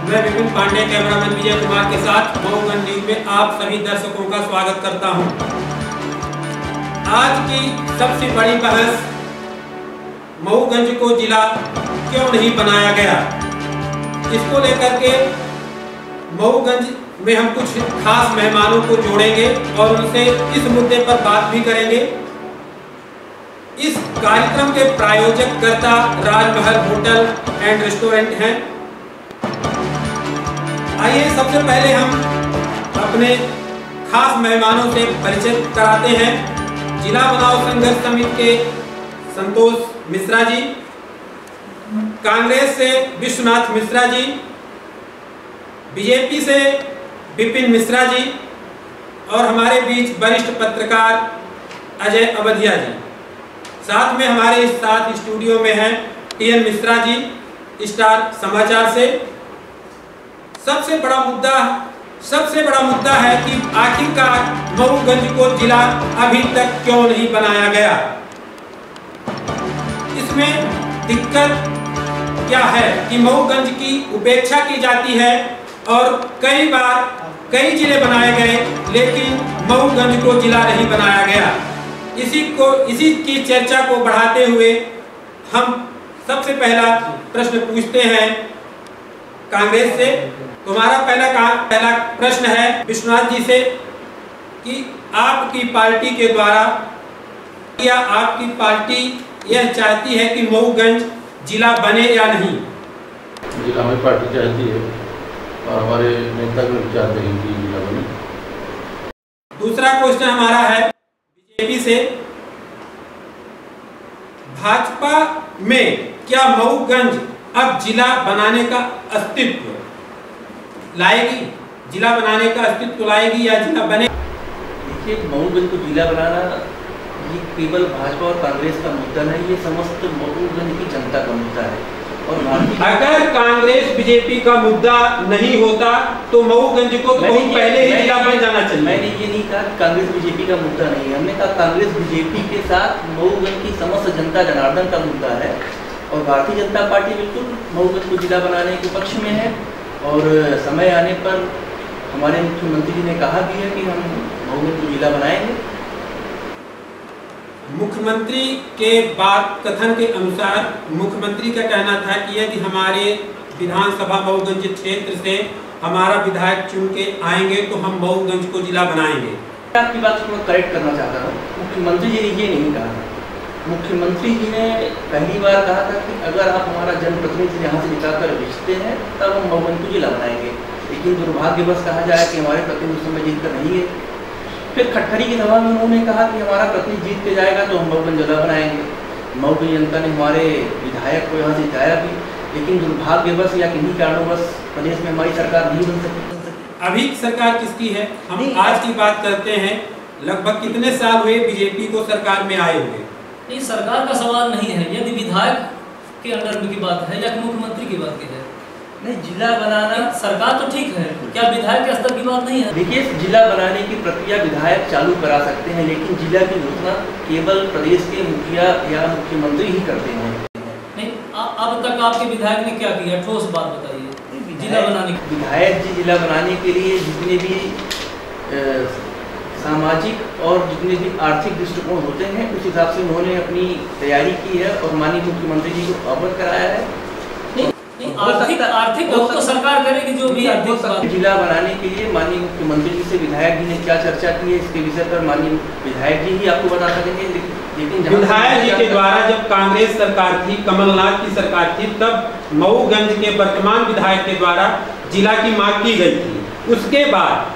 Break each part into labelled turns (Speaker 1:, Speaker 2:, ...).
Speaker 1: मैं विपिन पांडे कैमरामैन विजय कुमार के साथ मऊगंज न्यूज में आप सभी दर्शकों का स्वागत करता हूं। आज की सबसे बड़ी बहस, मऊगंज को जिला क्यों नहीं बनाया गया, इसको लेकर के मऊगंज में हम कुछ खास मेहमानों को जोड़ेंगे और उनसे इस मुद्दे पर बात भी करेंगे। इस कार्यक्रम के प्रायोजक कर्ता राजमहल होटल एंड रेस्टोरेंट हैं। आइए सबसे पहले हम अपने खास मेहमानों से परिचय कराते हैं। जिला बनाओ संघर्ष समिति के संतोष मिश्रा जी, कांग्रेस से विश्वनाथ मिश्रा जी, बीजेपी से विपिन मिश्रा जी और हमारे बीच वरिष्ठ पत्रकार अजय अवधिया जी। साथ में हमारे साथ स्टूडियो में हैं टीएन मिश्रा जी, स्टार समाचार से। सबसे बड़ा मुद्दा है कि आखिरकार मऊगंज को जिला अभी तक क्यों नहीं बनाया गया। इसमें दिक्कत क्या है कि मऊगंज की उपेक्षा की जाती है और कई बार कई जिले बनाए गए लेकिन मऊगंज को जिला नहीं बनाया गया। इसी की चर्चा को बढ़ाते हुए हम सबसे पहला प्रश्न पूछते हैं कांग्रेस से। तुम्हारा पहला प्रश्न है विश्वनाथ जी से कि आपकी पार्टी के द्वारा या आपकी पार्टी यह चाहती है कि मऊगंज जिला बने या नहीं?
Speaker 2: जिला हमारी पार्टी चाहती है और हमारे नेता भी चाहते हैं कि जिला बने।
Speaker 1: दूसरा क्वेश्चन हमारा है बीजेपी से, भाजपा में क्या मऊगंज अब जिला बनाने का अस्तित्व लाएगी, जिला बनाने का अस्तित्व लाएगी या जिला बने?
Speaker 3: देखिए, मऊगंज को जिला बनाना ये केवल भाजपा और कांग्रेस का मुद्दा नहीं, ये समस्त मऊगंज की जनता का मुद्दा है। और
Speaker 1: अगर कांग्रेस बीजेपी का मुद्दा नहीं होता तो मऊगंज को बहुत पहले ही जिला बन जाना चाहिए।
Speaker 3: मैंने ये नहीं कहा कि कांग्रेस बीजेपी का मुद्दा नहीं है, हमने कहा कांग्रेस बीजेपी के साथ मऊगंज की समस्त जनता जनार्दन का मुद्दा है और भारतीय जनता पार्टी बिल्कुल मऊगंज को जिला बनाने के पक्ष में है। और समय आने पर हमारे मुख्यमंत्री जी ने कहा भी है कि हम मऊगंज को जिला बनाएंगे।
Speaker 1: मुख्यमंत्री के बात कथन के अनुसार मुख्यमंत्री का कहना था कि यदि हमारे विधानसभा मऊगंज क्षेत्र से हमारा विधायक चुन के आएंगे तो हम मऊगंज को जिला बनाएंगे।
Speaker 3: आपकी बात को मैं करेक्ट करना चाहता हूँ, मुख्यमंत्री जी ने ये नहीं कहा। मुख्यमंत्री जी ने पहली बार कहा था कि अगर आप हमारा जनप्रतिनिधि यहाँ से निकालकर भेजते हैं तब हम मऊगंज को जिला बनाएंगे, लेकिन दुर्भाग्यवश कहा जाए कि हमारे प्रतिनिधि उस समय जीत कर नहीं है। फिर खट्टरी की सभा में उन्होंने कहा कि हमारा प्रतिनिधि जीत के जाएगा तो हम मऊगंज जिला बनाएंगे। मऊगंज जनता ने हमारे विधायक को यहाँ से जिताया भी, लेकिन दुर्भाग्यवश या किन्हीं कारणोंवश प्रदेश में हमारी सरकार नहीं बन सकी।
Speaker 1: अभी सरकार किसकी है? हम आज की बात करते हैं। लगभग कितने साल हुए बीजेपी को सरकार में आए हुए?
Speaker 4: नहीं, सरकार का सवाल नहीं है, यदि विधायक के अंडर की बात है या मुख्यमंत्री की बात की है।
Speaker 3: नहीं, जिला बनाना
Speaker 4: सरकार तो ठीक है, क्या विधायक के स्तर की बात नहीं है?
Speaker 3: देखिए, जिला बनाने की प्रक्रिया विधायक चालू करा सकते हैं, लेकिन जिला की घोषणा केवल प्रदेश के मुखिया या मुख्यमंत्री ही करते हैं।
Speaker 4: नहीं, अब तक आपके विधायक ने क्या किया, ठोस बात बताइए। जिला बनाने
Speaker 3: विधायक जी जिला बनाने के लिए जितने भी सामाजिक और जितने भी आर्थिक दृष्टिकोण होते हैं उस हिसाब से उन्होंने अपनी तैयारी की है और माननीय मुख्यमंत्री जी को अवगत कराया है।
Speaker 4: आर्थिक तो सरकार करेगी जो भी आर्थिक।
Speaker 3: जिला बनाने के लिए माननीय मुख्यमंत्री जी से विधायक जी ने क्या चर्चा की है इसके विषय पर माननीय विधायक जी ही आपको बता सकेंगे। लेकिन
Speaker 1: विधायक जी के द्वारा जब कांग्रेस सरकार थी, कमलनाथ की सरकार थी, तब मऊगंज के वर्तमान विधायक के द्वारा जिला की मांग की गई थी। उसके बाद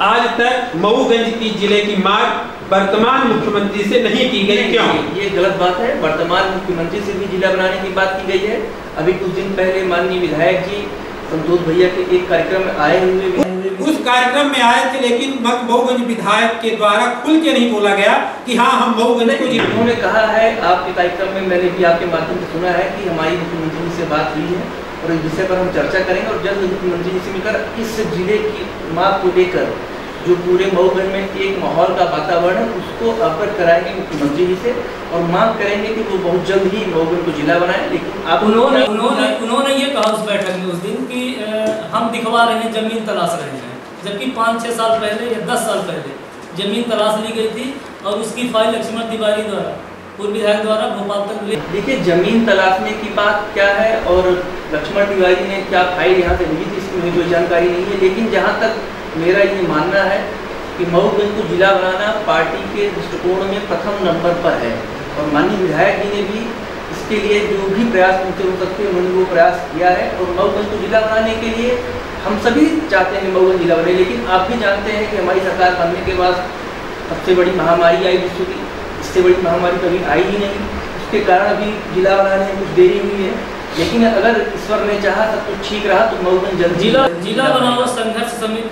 Speaker 1: आज तक मऊगंज की जिले की मांग वर्तमान मुख्यमंत्री से नहीं की गई। क्यों?
Speaker 3: ये गलत बात है। वर्तमान मुख्यमंत्री से भी जिला बनाने की बात की गई है। अभी कुछ दिन पहले माननीय विधायक जी संतोष भैया के एक कार्यक्रम में आए हुए
Speaker 1: उस कार्यक्रम में आए थे, लेकिन मऊगंज विधायक के द्वारा खुल के नहीं बोला गया कि हाँ हम मऊगंज को जिला।
Speaker 3: उन्होंने कहा है आपके कार्यक्रम में, मैंने भी आपके माध्यम से सुना है कि हमारी मुख्यमंत्री जी से बात हुई है और इस विषय पर हम चर्चा करेंगे और जल्द मुख्यमंत्री जी से मिलकर इस जिले की मांग को लेकर जो पूरे मऊगंज में एक माहौल का वातावरण है उसको अवगत कराएंगे मुख्यमंत्री जी से और मांग करेंगे कि वो बहुत जल्द ही मऊगंज को जिला बनाए। लेकिन आप
Speaker 4: उन्होंने ये कहा उस बैठक में उस दिन कि हम दिखवा रहे हैं, जमीन तलाश रहे हैं, जबकि 5-6 साल पहले या 10 साल पहले जमीन तलाश ली गई थी और उसकी फाइल लक्ष्मण तिवारी द्वारा, पूर्व विधायक द्वारा भोपाल तक ले।
Speaker 3: देखिए, जमीन तलाशने की बात क्या है और लक्ष्मण तिवारी ने क्या फाइल यहाँ से भेजी थी, इसकी मुझे कोई जानकारी नहीं है। लेकिन जहाँ तक मेरा ये मानना है कि मऊगंज को जिला बनाना पार्टी के दृष्टिकोण में प्रथम नंबर पर है और माननीय विधायक जी ने भी इसके लिए जो भी प्रयास उनसे हो सकते हैं उन्होंने वो प्रयास किया है। और मऊगंज को जिला बनाने के लिए हम सभी चाहते हैं कि मऊगंज जिला बने, लेकिन आप भी जानते हैं कि हमारी सरकार बनने के बाद सबसे बड़ी महामारी आई विश्व की, इससे बड़ी महामारी कभी आई ही नहीं, उसके कारण अभी जिला बनाने में कुछ देरी हुई है। लेकिन अगर ईश्वर ने चाहा सब कुछ ठीक रहा तो मऊगंज जल्द
Speaker 4: जिला बनाओ संघर्ष समिति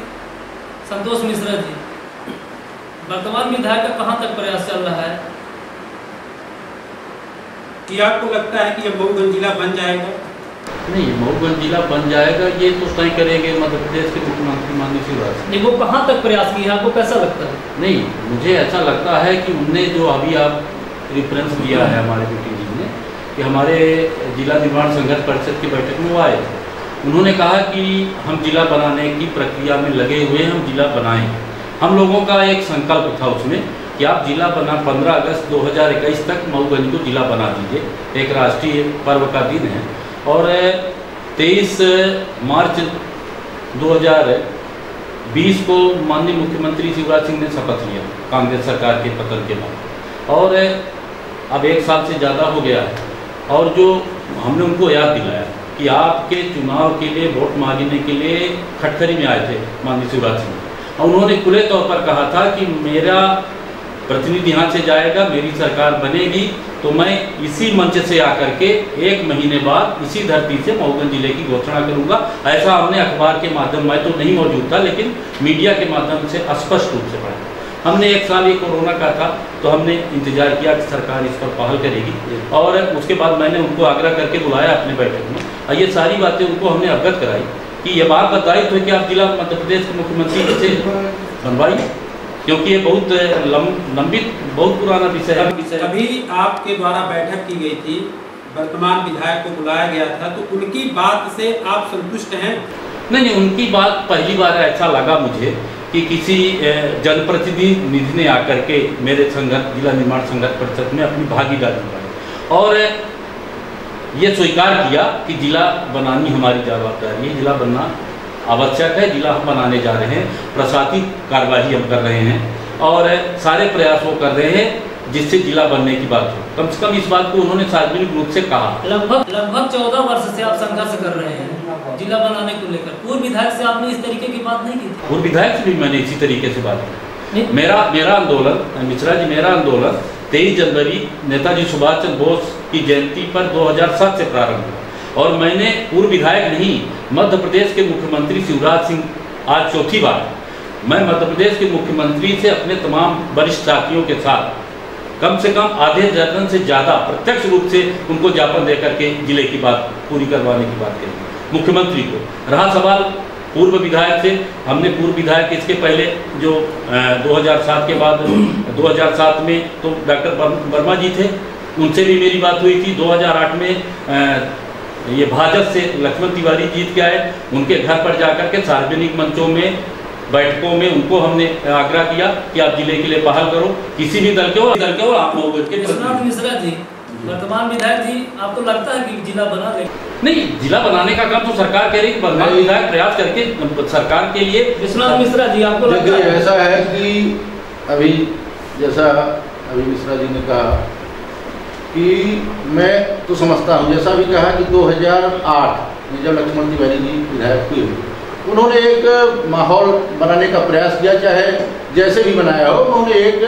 Speaker 4: संतोष मिश्रा जी, वर्तमान विधायक का कहाँ तक प्रयास चल रहा है?
Speaker 1: कि आपको लगता है कि ये मऊगंज जिला बन जाएगा?
Speaker 2: नहीं, मऊगंज जिला बन जाएगा ये तो तय करेंगे मध्य प्रदेश के मुख्यमंत्री माननीय शिवराज सिंह।
Speaker 4: नहीं, वो कहाँ तक प्रयास किया है, आपको कैसा लगता है?
Speaker 2: नहीं, मुझे ऐसा लगता है कि उनने जो अभी आप रिफरेंस दिया है हमारे मीटिंग जी ने कि हमारे जिला निर्माण संघर्ष परिषद की बैठक में वो आए थे, उन्होंने कहा कि हम जिला बनाने की प्रक्रिया में लगे हुए हैं, हम जिला बनाएंगे। हम लोगों का एक संकल्प था उसमें कि आप जिला बना 15 अगस्त 2021 तक मऊगंज को जिला बना दीजिए, एक राष्ट्रीय पर्व का दिन है। और 23 मार्च 2020 को माननीय मुख्यमंत्री शिवराज सिंह ने शपथ लिया कांग्रेस सरकार के पतन के बाद, और अब 1 साल से ज़्यादा हो गया है। और जो हमने उनको याद दिलाया कि आपके चुनाव के लिए वोट मांगने के लिए खटखरी में आए थे माननीय शिवराज सिंह, और उन्होंने खुले तौर पर कहा था कि मेरा प्रतिनिधि यहाँ से जाएगा, मेरी सरकार बनेगी तो मैं इसी मंच से आकर के 1 महीने बाद इसी धरती से मऊगंज जिले की घोषणा करूंगा। ऐसा हमने अखबार के माध्यम, मैं तो नहीं मौजूद था, लेकिन मीडिया के माध्यम से स्पष्ट रूप से पढ़ा। हमने 1 साल ये कोरोना का था तो हमने इंतजार किया कि सरकार इस पर पहल करेगी, और उसके बाद मैंने उनको आग्रह करके बुलाया अपने बैठक में, और ये सारी बातें उनको हमने अवगत कराई कि ये बात बताई तो कि आप जिला मध्य प्रदेश के मुख्यमंत्री से बनवाइए, क्योंकि ये बहुत लंबित बहुत पुराना विषय है।
Speaker 1: अभी आपके द्वारा बैठक की गई थी, वर्तमान विधायक को बुलाया गया था, तो उनकी बात से आप संतुष्ट हैं?
Speaker 2: नहीं, उनकी बात पहली बार ऐसा लगा मुझे कि किसी जनप्रतिनिधि ने आकर के मेरे संघर्ष जिला निर्माण संघर्ष परिषद में अपनी भागीदारी निभाई और ये स्वीकार किया कि जिला बनानी हमारी जवाबदारी है, जिला बनना आवश्यक है, जिला हम बनाने जा रहे हैं, प्रशासनिक कार्यवाही हम कर रहे हैं और सारे प्रयास वो कर रहे हैं जिससे जिला बनने की बात हो। कम से कम इस बात को उन्होंने सार्वजनिक रूप से कहा।
Speaker 4: लगभग 14 वर्ष से आप संघर्ष कर रहे हैं जिला बनाने को लेकर, पूर्व विधायक से आपने इस तरीके की बात नहीं की?
Speaker 2: पूर्व विधायक से भी मैंने इसी तरीके से बात की। मेरा आंदोलन मिश्रा जी, मेरा आंदोलन 23 जनवरी नेताजी सुभाष चंद्र बोस की जयंती पर 2007 से प्रारंभ हुआ और मैंने पूर्व विधायक नहीं, मध्य प्रदेश के मुख्यमंत्री शिवराज सिंह, आज चौथी बार मैं मध्य प्रदेश के मुख्यमंत्री से अपने तमाम वरिष्ठ साथियों के साथ कम से कम आधे दर्जन से ज़्यादा प्रत्यक्ष रूप से उनको ज्ञापन देकर के जिले की बात पूरी करवाने की बात कही मुख्यमंत्री को। रहा सवाल पूर्व विधायक से, हमने पूर्व विधायक इसके पहले जो 2007 के बाद 2007 में तो डॉक्टर वर्मा जी थे, उनसे भी मेरी बात हुई थी। 2008 में ये भाजपा से लक्ष्मण तिवारी जीत के आए, उनके घर पर जाकर के सार्वजनिक मंचों में बैठकों में उनको हमने आग्रह किया कि आप जिले के लिए पहल करो, किसी भी दल के हो आप मऊगंज के।
Speaker 4: विश्वनाथ मिश्रा जी, वर्तमान विधायक जी, आपको लगता है कि जिला बना रहे?
Speaker 2: नहीं, जिला बनाने का काम तो सरकार कह रही है, वर्तमान विधायक प्रयास करके सरकार के लिए।
Speaker 4: विश्वनाथ मिश्रा जी, आपको लगता है?
Speaker 5: ऐसा है कि अभी जैसा अभी मिश्रा जी ने कहा कि मैं तो समझता हूँ, जैसा भी कहा कि 2008 में जब लक्ष्मण तिवारी जी विधायक हुए, उन्होंने एक माहौल बनाने का प्रयास किया, चाहे जैसे भी बनाया हो। उन्होंने एक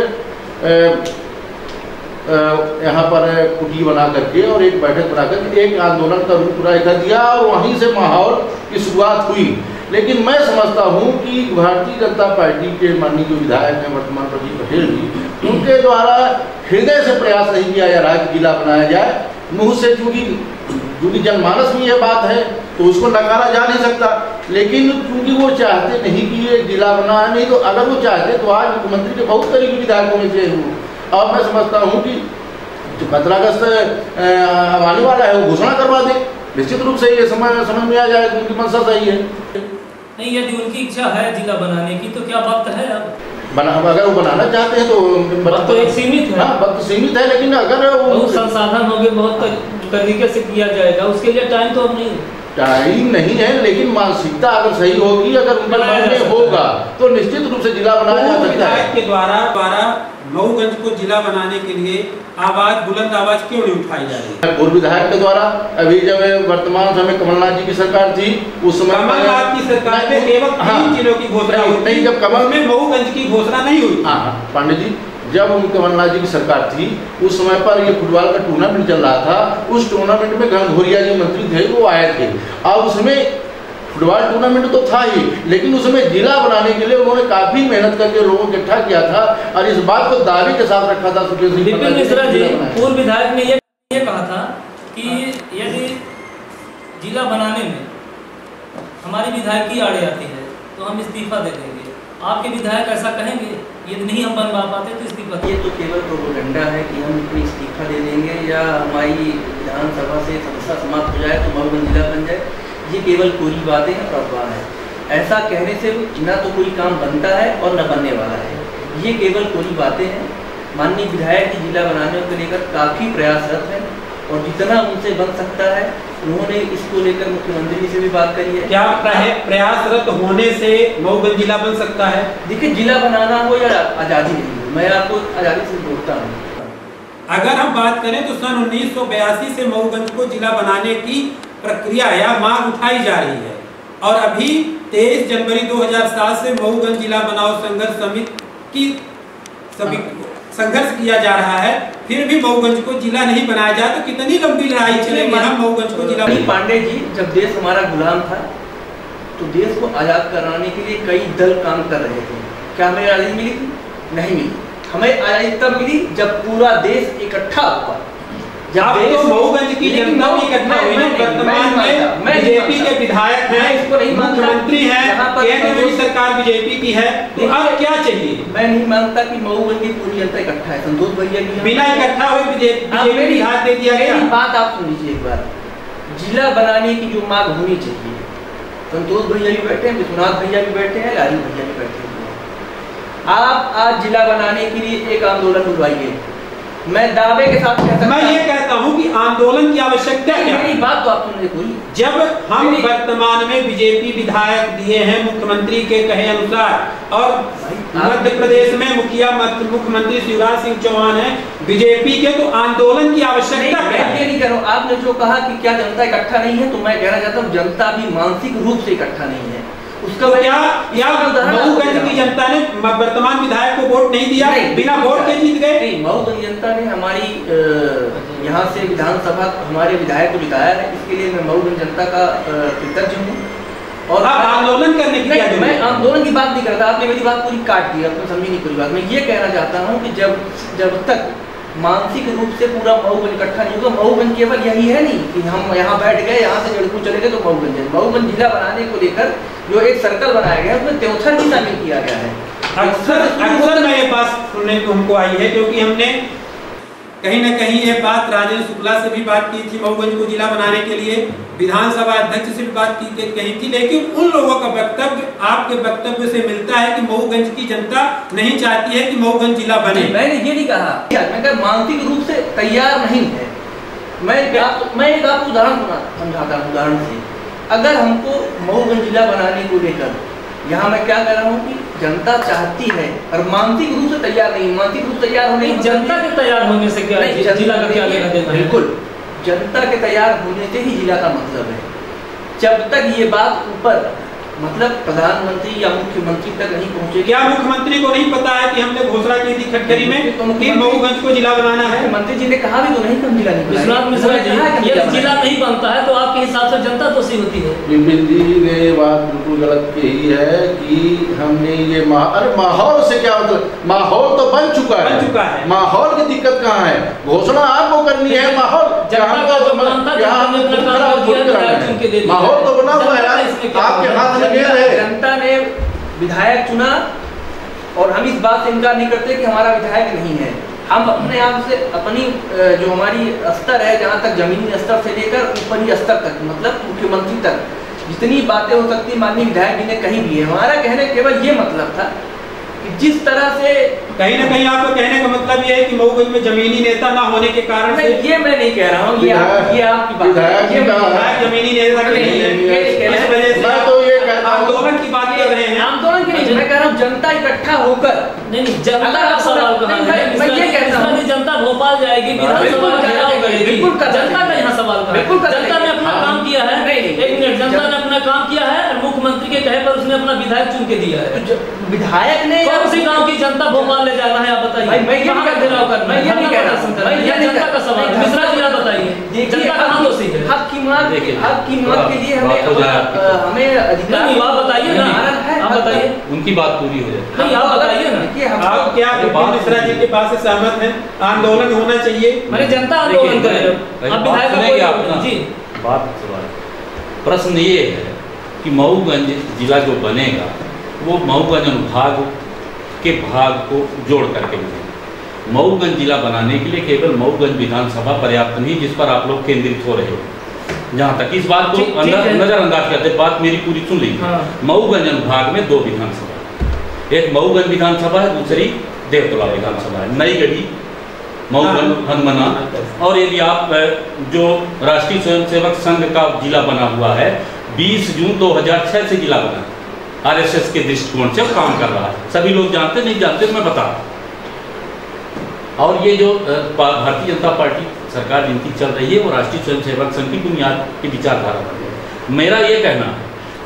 Speaker 5: यहाँ पर कुटी बना करके और एक बैठक बना करके एक आंदोलन का रूप कर दिया और वहीं से माहौल की शुरुआत हुई। लेकिन मैं समझता हूँ कि भारतीय जनता पार्टी के माननीय जो विधायक हैं वर्तमान प्रदीप पटेल जी, उनके द्वारा हृदय से प्रयास नहीं किया जा रहा है कि जिला बनाया जाए। मुँह से क्योंकि जनमानस में यह बात है तो उसको नकारा जा नहीं सकता, लेकिन क्योंकि वो चाहते नहीं कि ये जिला बना है, नहीं तो अगर वो चाहते तो आज मुख्यमंत्री के बहुत करीबी विधायकों में से हूँ। और मैं समझता हूँ कि जो 15 अगस्त आने वाला है वो घोषणा करवा दे निश्चित रूप से ये समझ में आ जाएगा उनकी मंशा सही है।
Speaker 4: नहीं, यदि उनकी इच्छा है जिला बनाने की तो क्या वक्त है अब
Speaker 5: अगर वो बनाना चाहते हैं तो
Speaker 4: वक्त तो एक सीमित है।
Speaker 5: हाँ, वक्त सीमित है, लेकिन अगर
Speaker 4: बहुत संसाधन होंगे, बहुत तरीके से किया जाएगा, उसके लिए टाइम तो अब नहीं है।
Speaker 5: टाइम नहीं है, लेकिन मानसिकता अगर सही होगी, अगर उनके मन में होगा तो निश्चित रूप से जिला बनाया जा सकता है।
Speaker 1: के द्वारा मऊगंज को जिला बनाने के लिए बुलंद आवाज क्यों नहीं उठाई जा रही है?
Speaker 5: पूर्व विधायक के द्वारा अभी जब वर्तमान समय कमलनाथ जी की सरकार थी उस समय
Speaker 1: कमलनाथ की सरकार में केवल 3 जिलों की घोषणा हुई थी,
Speaker 5: जब कमल
Speaker 1: में मऊगंज की घोषणा नहीं हुई।
Speaker 5: पांडे जी, जब कमलनाथ जी की सरकार थी उस समय पर ये फुटबॉल का टूर्नामेंट चल रहा था। उस टूर्नामेंट में घनघोरिया जो मंत्री थे वो आए थे, और उसमें फुटबॉल टूर्नामेंट तो था ही, लेकिन उसमें जिला बनाने के लिए उन्होंने काफी मेहनत करके लोगों को इकट्ठा किया था और इस बात को दावे के साथ रखा था।
Speaker 4: विपिन मिश्रा जी पूर्व विधायक ने ये कहा था कि यदि जिला बनाने में हमारी विधायक की आड़े आती है तो हम इस्तीफा दे देंगे। आपके विधायक ऐसा कहेंगे यदि नहीं हम बनवा पाते तो इस्तीफा?
Speaker 3: ये तो केवल प्रोपेगेंडा है कि हम अपनी इस्तीफा दे देंगे या हमारी विधानसभा से सदस्यता समाप्त हो जाए तो मऊगंज जिला बन जाए। ये केवल कोरी बातें हैं और अफवाह है। ऐसा कहने से ना तो कोई काम बनता है और न बनने वाला है। ये केवल कोरी बातें हैं। माननीय विधायक की जिला बनाने को लेकर काफ़ी प्रयासरत हैं और जितना उनसे बन सकता है उन्होंने इसको लेकर मुख्यमंत्री से भी बात करी है।
Speaker 1: क्या प्रयासरत होने से मऊगंज जिला बन सकता है? देखिए,
Speaker 3: जिला बनाना हो या आज़ादी नहीं हो, मैं आपको आज़ादी से जोड़ता हूँ।
Speaker 1: अगर हम बात करें तो सन 1982 से मऊगंज को जिला बनाने की प्रक्रिया या मांग उठाई जा रही है और अभी 23 जनवरी 2007 से मऊगंज जिला बनाओ संघर्ष समिति की संघर्ष किया जा रहा है, फिर भी मऊगंज को जिला नहीं बनाया जाए तो कितनी लंबी लड़ाई चलेगी हम मऊगंज को जिला?
Speaker 3: पांडे जी, जब देश हमारा गुलाम था तो देश को आज़ाद कराने के लिए कई दल काम कर रहे थे। क्या हमें आज़ादी मिली थी? नहीं मिली। हमें आज़ादी तब मिली जब पूरा देश इकट्ठा हुआ।
Speaker 1: जब तो मऊगंज की जनता भी इकट्ठा हुई है। वर्तमान में बीजेपी के विधायक हैं, मुख्यमंत्री हैं, केंद्र में सरकार बीजेपी की है, तो अब क्या चाहिए?
Speaker 3: मैं नहीं मानता कि मऊगंज की पूरी जनता इकट्ठा है। संतोष भैया भी
Speaker 1: बिना इकट्ठा हुए बीजेपी विधायक दे दिया गया।
Speaker 3: बात आप सुन लीजिए एक बार। जिला बनाने की जो मांग होनी चाहिए, संतोष भैया भी बैठे हैं, विश्वनाथ भैया भी बैठे हैं, लालू भैया भी बैठे हैं। आप आज जिला बनाने के लिए एक आंदोलन बुलवाइए। मैं दावे के साथ कहता हूं,
Speaker 1: मैं ये कहता हूं कि आंदोलन की आवश्यकता क्या है?
Speaker 3: बात तो आप सुनने कोई।
Speaker 1: जब हम वर्तमान में बीजेपी विधायक दिए हैं मुख्यमंत्री के कहे अनुसार और मध्य प्रदेश में मुख्यमंत्री शिवराज सिंह चौहान है बीजेपी के, तो आंदोलन की आवश्यकता क्या है?
Speaker 3: नहीं करो। आपने जो कहा कि क्या जनता इकट्ठा नहीं है, तो मैं कहना चाहता हूँ जनता भी मानसिक रूप से इकट्ठा नहीं है। उसका
Speaker 1: क्या मऊगंज की जनता ने वर्तमान विधायक को वोट नहीं दिया? बिना वोट के जीत गए?
Speaker 3: नहीं, मऊगंज जनता ने हमारी यहाँ से विधानसभा हमारे विधायक को जिताया है। इसके लिए मैं मऊगंज जनता का कृतज्ञ हूँ। और
Speaker 1: आप आंदोलन करने की क्या?
Speaker 3: मैं आंदोलन की बात नहीं करता। आपने मेरी बात पूरी काट दी, आपने समझी नहीं पूरी बात। मैं ये कहना चाहता हूँ कि जब तक मानसिक रूप से पूरा मऊगंज इकट्ठा नहीं होगा, मऊगंज केवल यही है नहीं कि हम यहाँ बैठ गए, यहाँ से जड़कू चले गए तो मऊगंज है। मऊगंज जिला बनाने को लेकर जो एक सर्कल बनाया गया है उसमें त्योथर भी शामिल किया गया है।
Speaker 1: अक्सर मैं ये बात सुनने को हमको आई है, क्योंकि हमने कहीं न कहीं ये बात राजेंद्र शुक्ला से भी बात की थी मऊगंज को जिला बनाने के लिए, विधानसभा अध्यक्ष से भी बात कही थी, लेकिन उन लोगों का वक्तव्य आपके वक्तव्य से मिलता है कि मऊगंज की जनता नहीं चाहती है कि मऊगंज जिला बने।
Speaker 3: मैंने ये नहीं कहा, मैं कहा मानसिक रूप से तैयार नहीं है। मैं एक आपको उदाहरण समझाता हूँ। उदाहरण से अगर हमको मऊगंज जिला बनाने को लेकर यहाँ मैं क्या कह रहा हूँ कि जनता चाहती है और मानसिक रूप से तैयार नहीं। मानसिक रूप से तैयार होने,
Speaker 4: जनता के तैयार होने से क्या जिला का क्या लेना देना?
Speaker 3: बिल्कुल, जनता के तैयार होने से ही जिला का मतलब है। जब तक ये बात ऊपर मतलब प्रधानमंत्री या मुख्यमंत्री तक नहीं पहुंचे।
Speaker 1: क्या मुख्यमंत्री को नहीं पता है कि हमने घोषणा की थी खटखरी में कि मऊगंज को जिला बनाना है?
Speaker 3: मंत्री जी ने कहा भी तो नहीं हम जिला नहीं।
Speaker 4: विश्वनाथ मिश्रा जी, ये जिला नहीं बनता है तो आपके हिसाब से जनता दोषी होती है?
Speaker 5: विपिन जी ने बात बिल्कुल गलत कही है कि हमने ये अरे माहौल से क्या मतलब? माहौल तो बन चुका है। माहौल की दिक्कत कहाँ है? घोषणा आपको करनी है, माहौल माहौल तो बना हुआ है, आपके हाथ में गेंद है।
Speaker 3: जनता ने विधायक चुना और हम इस बात से इनकार नहीं करते कि हमारा विधायक नहीं है। हम अपने आप से अपनी जो हमारी स्तर है, जहाँ तक जमीनी स्तर से लेकर ऊपरी स्तर तक, मतलब मुख्यमंत्री तक जितनी बातें हो सकती माननीय विधायक जी ने कहीं भी है। हमारा कहने केवल ये मतलब था कि जिस तरह से
Speaker 1: कहीं ना कहीं आपको कहने का मतलब ये है कि मऊगंज में जमीनी नेता ना होने के कारण से,
Speaker 3: ये मैं नहीं कह रहा हूँ, ये आपकी बात है, ये
Speaker 1: जमीनी नेता नहीं है, इस वजह से
Speaker 5: मैं तो ये कहता हूं,
Speaker 1: आंदोलन की बात कर रहे हैं।
Speaker 3: आंदोलन की नहीं, मैं कह रहा हूँ जनता इकट्ठा होकर,
Speaker 4: नहीं जनता का सवाल कहाँ है?
Speaker 3: मैं ये कहता हूँ
Speaker 4: जनता भोपाल जाएगी, विधानसभा घेराव करेगी,
Speaker 3: बिल्कुल
Speaker 4: जनता का यहाँ सवाल कहाँ है? जनता ने अपना काम किया है, एक मिनट, जनता ने अपना काम किया है और मुख्यमंत्री के कहे पर उसने अपना विधायक चुन के दिया है।
Speaker 3: विधायक ने
Speaker 4: कौन सी गांव की जनता भोपाल ले जाना है आप बताइए?
Speaker 3: मैं ये नहीं
Speaker 4: घेराव करना,
Speaker 3: मैं ये नहीं कह रहा हूं,
Speaker 4: जनता का सवाल है। मिश्रा जी आप बताइए, जनता कहाँ दोषी है?
Speaker 3: हक की मांग के लिए हमें अधिकार,
Speaker 4: नहीं आप बताइए ना, आप बताइए,
Speaker 2: उनकी बात पूरी हो जाए।
Speaker 4: नहीं आप बताइए ना,
Speaker 1: आप क्या मिश्रा जी के पास से सहमत हैं? आंदोलन होना चाहिए,
Speaker 4: मैंने जनता आंदोलन करे, अब विधायक जी
Speaker 2: बात सवाल। प्रश्न ये है कि मऊगंज जिला जो बनेगा वो मऊगंज अनुभाग के भाग को जोड़ करके बनेगा। मऊगंज जिला बनाने के लिए केवल मऊगंज विधानसभा पर्याप्त नहीं, जिस पर आप लोग केंद्रित हो रहे हो। जहाँ तक इस बात को नजरअंदाज करते, बात मेरी पूरी सुन लीजिए।
Speaker 4: हाँ।
Speaker 2: मऊगंज अनुभाग में 2 विधानसभा, एक मऊगंज विधानसभा है, दूसरी देवतला विधानसभा है, नई गढ़ी, मऊगंज, हनुमना। और यदि आप जो राष्ट्रीय स्वयंसेवक संघ का जिला बना हुआ है, 20 जून 2006 से जिला बना, आरएसएस के दृष्टिकोण से काम कर रहा है। सभी लोग जानते, नहीं जानते तो मैं बता। और ये जो भारतीय जनता पार्टी सरकार जिनकी चल रही है वो राष्ट्रीय स्वयंसेवक संघ की बुनियाद की विचारधारा पर है। मेरा ये कहना है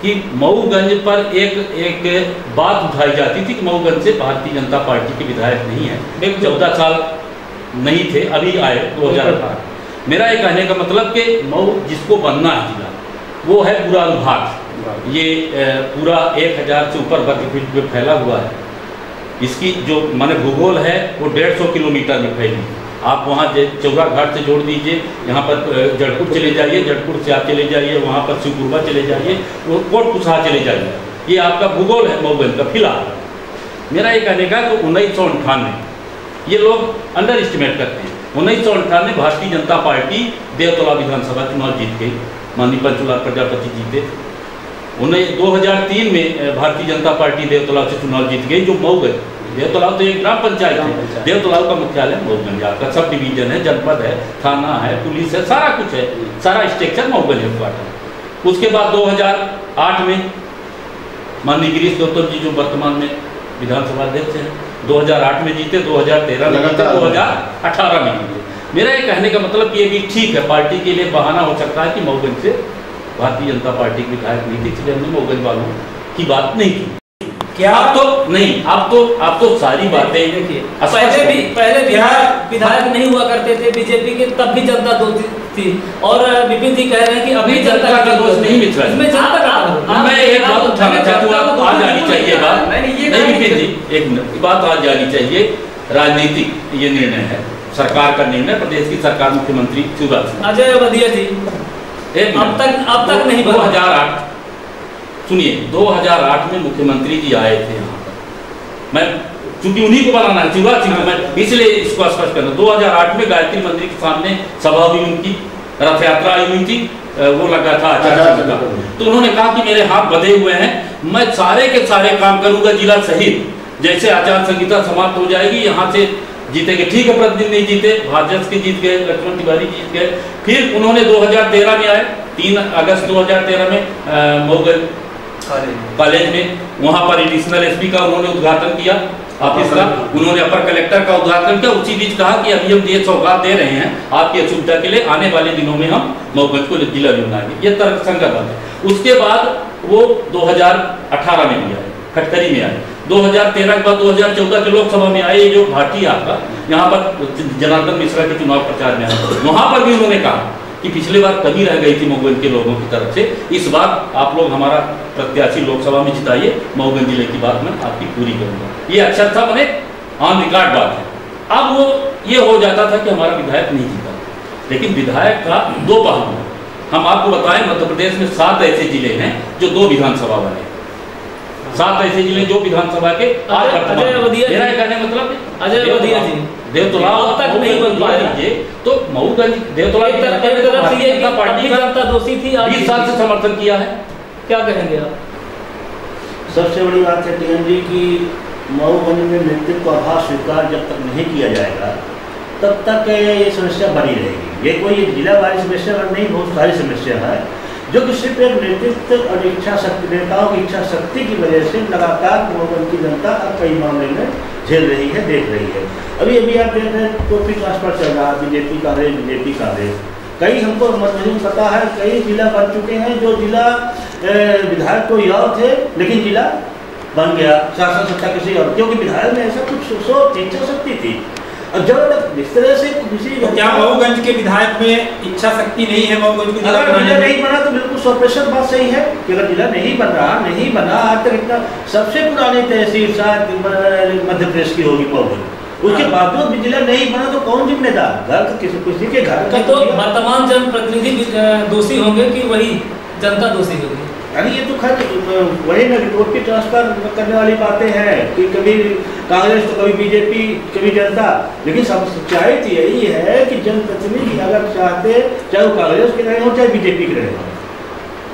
Speaker 2: कि मऊगंज पर एक बात उठाई जाती थी कि मऊगंज से भारतीय जनता पार्टी के विधायक नहीं है, 14 साल नहीं थे, अभी आए 2018। मेरा ये कहने का मतलब कि मऊ जिसको बनना है जिला वो है पूरा अनुभाग, ये पूरा 1000 से ऊपर वर्ग फीट में फैला हुआ है। इसकी जो माने भूगोल है वो 150 किलोमीटर में फैली। आप वहाँ चौरा घाट से जोड़ दीजिए, यहाँ पर जड़पुर चले जाइए, जड़पुर से आप चले जाइए, वहाँ पर शिवपुरवा चले जाइए, वो कोटपुछा चले जाइए। ये आपका भूगोल है मऊगंज का। फिलहाल मेरा ये कहने का कि 1998 ये लोग अंडर एस्टिमेट करते हैं। 1998 भारतीय जनता पार्टी देवतला विधानसभा चुनाव जीत गई, माननीय पंचूलाल प्रजापति जीते। 2003 में भारतीय जनता पार्टी देवतला से चुनाव जीत गई, जो मऊगंज, देवतला तो एक ग्राम पंचायत है, देवतला का मुख्यालय मऊगंज का, सब डिवीजन है, जनपद है, थाना है, पुलिस है, सारा कुछ है, सारा स्ट्रक्चर मऊगंज हेडक्वार्टर। उसके बाद 2008 में माननीय गिरीश गौतम जी जो वर्तमान में विधानसभा अध्यक्ष हैं, 2008 में जीते, 2013 में जीते, 2018 में जीते। मेरा ये कहने का मतलब ये भी ठीक है, पार्टी के लिए बहाना हो सकता है कि मऊगंज से भारतीय जनता पार्टी के विधायक नहीं थे, इसलिए हमने मऊगंज वालों की बात नहीं की।
Speaker 1: क्या
Speaker 2: आप तो नहीं, आप तो सारी बातें
Speaker 4: देखिए, पहले विधायक नहीं हुआ करते थे बीजेपी के, तब भी जनता दोषी थी। और विपिन जी कह रहे हैं कि अभी जनता का दोष नहीं मिल रहा है। मैं एक बात उठाना चाहता हूँ, आज आनी चाहिए बात, नहीं विपिन जी एक मिनट, बात आज आनी चाहिए। राजनीतिक ये निर्णय है, सरकार का निर्णय, प्रदेश की सरकार, मुख्यमंत्री शिवराज सिंह, अजय बधिया जी अब तक नहीं।
Speaker 2: 2008 सुनिए, 2008 में मुख्यमंत्री जी आए थे यहाँ पर, मैं चूंकि उन्हीं को बनाना है, शिवराज सिंह, मैं इसलिए इसको स्पष्ट करना। 2008 में गायत्री मंदिर के सामने सभा हुई उनकी, रथ यात्रा आई हुई थी, वो लगा था आचार्य का, तो उन्होंने कहा कि मेरे हाथ बंधे हुए हैं, मैं सारे के सारे काम करूंगा जिला सहित, जैसे आचार संहिता समाप्त हो जाएगी यहाँ से जीतेंगे। ठीक है, प्रतिनिधि नहीं जीते, भाजपा के जीत गए, लक्ष्मण तिवारी जीत गए। फिर उन्होंने 2013 में आए, 3 अगस्त 2013 में मऊगंज कॉलेज में, वहां पर एडिशनल एसपी का उन्होंने उद्घाटन किया ऑफिस का, उन्होंने अपर कलेक्टर का उद्घाटन किया। उसी बीच कहा कि अभी हम ये सौगात दे रहे हैं आपकी सुविधा के लिए, आने वाले दिनों में हम मऊगंज को जिला बनाएंगे। ये तर्कसंगत बात है। उसके बाद वो 2018 में भी आए, खटखरी में आए, 2013 के बाद 2014 के लोकसभा में आए, जो घाटी आपका यहाँ पर जनार्दन मिश्रा के चुनाव प्रचार में आए, वहां पर भी उन्होंने कहा कि पिछली बार कमी रह गई थी मऊगंज के लोगों की तरफ से, इस बार आप लोग हमारा प्रत्याशी लोकसभा में जिताइए, मऊगंज जिले की बात मैं आपकी पूरी करूंगा। ये अक्षर था, मैंने ऑन रिकॉर्ड बात है। अब वो ये हो जाता था कि हमारा विधायक नहीं जीता, लेकिन विधायक का 2 पहलू है। हम आपको बताएं, मध्य प्रदेश में 7 ऐसे जिले हैं जो 2 विधानसभा वाले, 7 ऐसे जिले जो विधानसभा के आज मेरा कहने मतलब
Speaker 4: अजय वधिया जी
Speaker 2: देवतलाव तक नहीं बन पा लीजिए तो मऊगंज देवतलाव पार्टी का
Speaker 4: दोषी थी,
Speaker 2: 20 साल से समर्थन किया है।
Speaker 4: क्या कहेंगे आप?
Speaker 6: सबसे बड़ी बात है टीएम जी की मऊगंज में नेतृत्व का अभाव स्वीकार जब तक नहीं किया जाएगा तब तक ये समस्या बनी रहेगी। ये कोई जिला वाली समस्या नहीं, बहुत सारी समस्या है जो कि सिर्फ एक नेतृत्व और इच्छा शक्ति, नेताओं की इच्छा शक्ति की वजह से लगातार मऊगंज की जनता अब कई मामले में झेल रही है, देख रही है। अभी आप देख रहे हैं तो फिर ट्रांसफर चल रहा है, बीजेपी का रेस। कई हमको मुझे पता है कई जिला बन चुके हैं जो जिला विधायक कोई और थे लेकिन जिला बन गया शासन सत्ता किसी और, क्योंकि विधायक में ऐसा कुछ इच्छा शक्ति थी। और जब तक इस तरह से किसी
Speaker 1: तो क्या मऊगंज के विधायक में इच्छा शक्ति नहीं है? मऊगंज को
Speaker 6: अगर जिला नहीं बना तो बिल्कुल 100% बात सही है कि अगर जिला नहीं बना आज तक इतना सबसे पुरानी तहसील शायद मध्य प्रदेश की होगी मऊगंज, उसके बावजूद भी जिला नहीं बना तो कौन जिम्मेदार? घर का किसी के घर का
Speaker 4: तो वर्तमान जनप्रतिनिधि दोषी होंगे कि वही जनता दोषी होगी?
Speaker 6: यानी ये तो खैर वही ना रिपोर्ट की ट्रांसफर करने वाली बातें हैं कि कभी कांग्रेस तो कभी बीजेपी कभी जनता, लेकिन सब सच्चाई तो यही है कि जनप्रतिनिधि अगर चाहते चाहे वो कांग्रेस के रहे हो चाहे बीजेपी के रहे हो,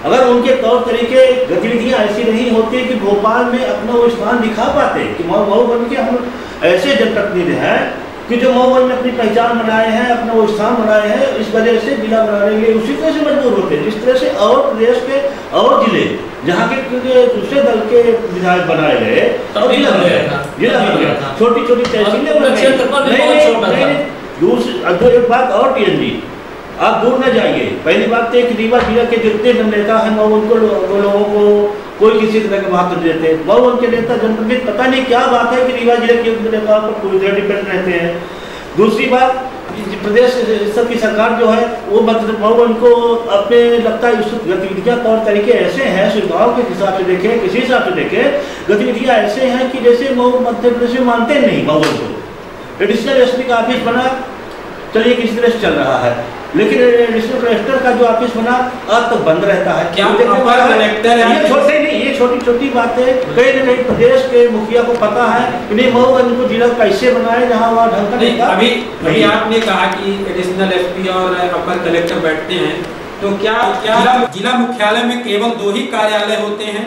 Speaker 6: अगर उनके तौर तरीके गतिविधियां ऐसी नहीं होती कि भोपाल में अपना वो स्थान दिखा पाते कि मऊगंज के हम ऐसे जनप्रतिनिधि हैं कि जो मऊगंज में अपनी पहचान बनाए हैं, अपना वो स्थान बनाए हैं, इस वजह से जिला बनाने के लिए उसी तरह से मजबूर होते हैं जिस तरह से और प्रदेश के और जिले जहाँ के दूसरे दल के विधायक बनाए गए और जिला बन गया, छोटी तहसीलें दूसरी। एक बात और टीएम जी, आप दूर न जाइए। पहली बात तो कि रीवा जिला के जितने नेता हैं उनको लोगों को कोई किसी तरह के महत्व नहीं देते। मऊगंज के नेता जनप्रतिनिधि पता नहीं क्या बात है कि रीवा जिले के नेताओं पर पूरी तरह डिपेंड रहते हैं। दूसरी बात, प्रदेश स्तर की सरकार जो है वो मऊगंज को अपने लगता है उस गतिविधियाँ तौर तरीके ऐसे हैं, सुविधाओं के हिसाब से देखें, किसी हिसाब से देखें, गतिविधियाँ ऐसे हैं कि जैसे मध्य प्रदेश में मानते नहीं मऊगंज को। एडिशनल एसपी का ऑफिस बना, चलिए किसी तरह से चल रहा है, लेकिन एडिशनल कलेक्टर का जो ऑफिस बना आज तक बंद रहता है।
Speaker 1: क्या कलेक्टर
Speaker 6: ये छोटी बातें कहीं न कहीं प्रदेश के मुखिया को पता है कि नहीं मऊगंज को जिला कैसे बनाए जहाँ वहाँ ढंग का नहीं।
Speaker 1: अभी आपने कहा कि एडिशनल एसपी और अपर कलेक्टर बैठते हैं, तो क्या जिला मुख्यालय में केवल 2 ही कार्यालय होते हैं?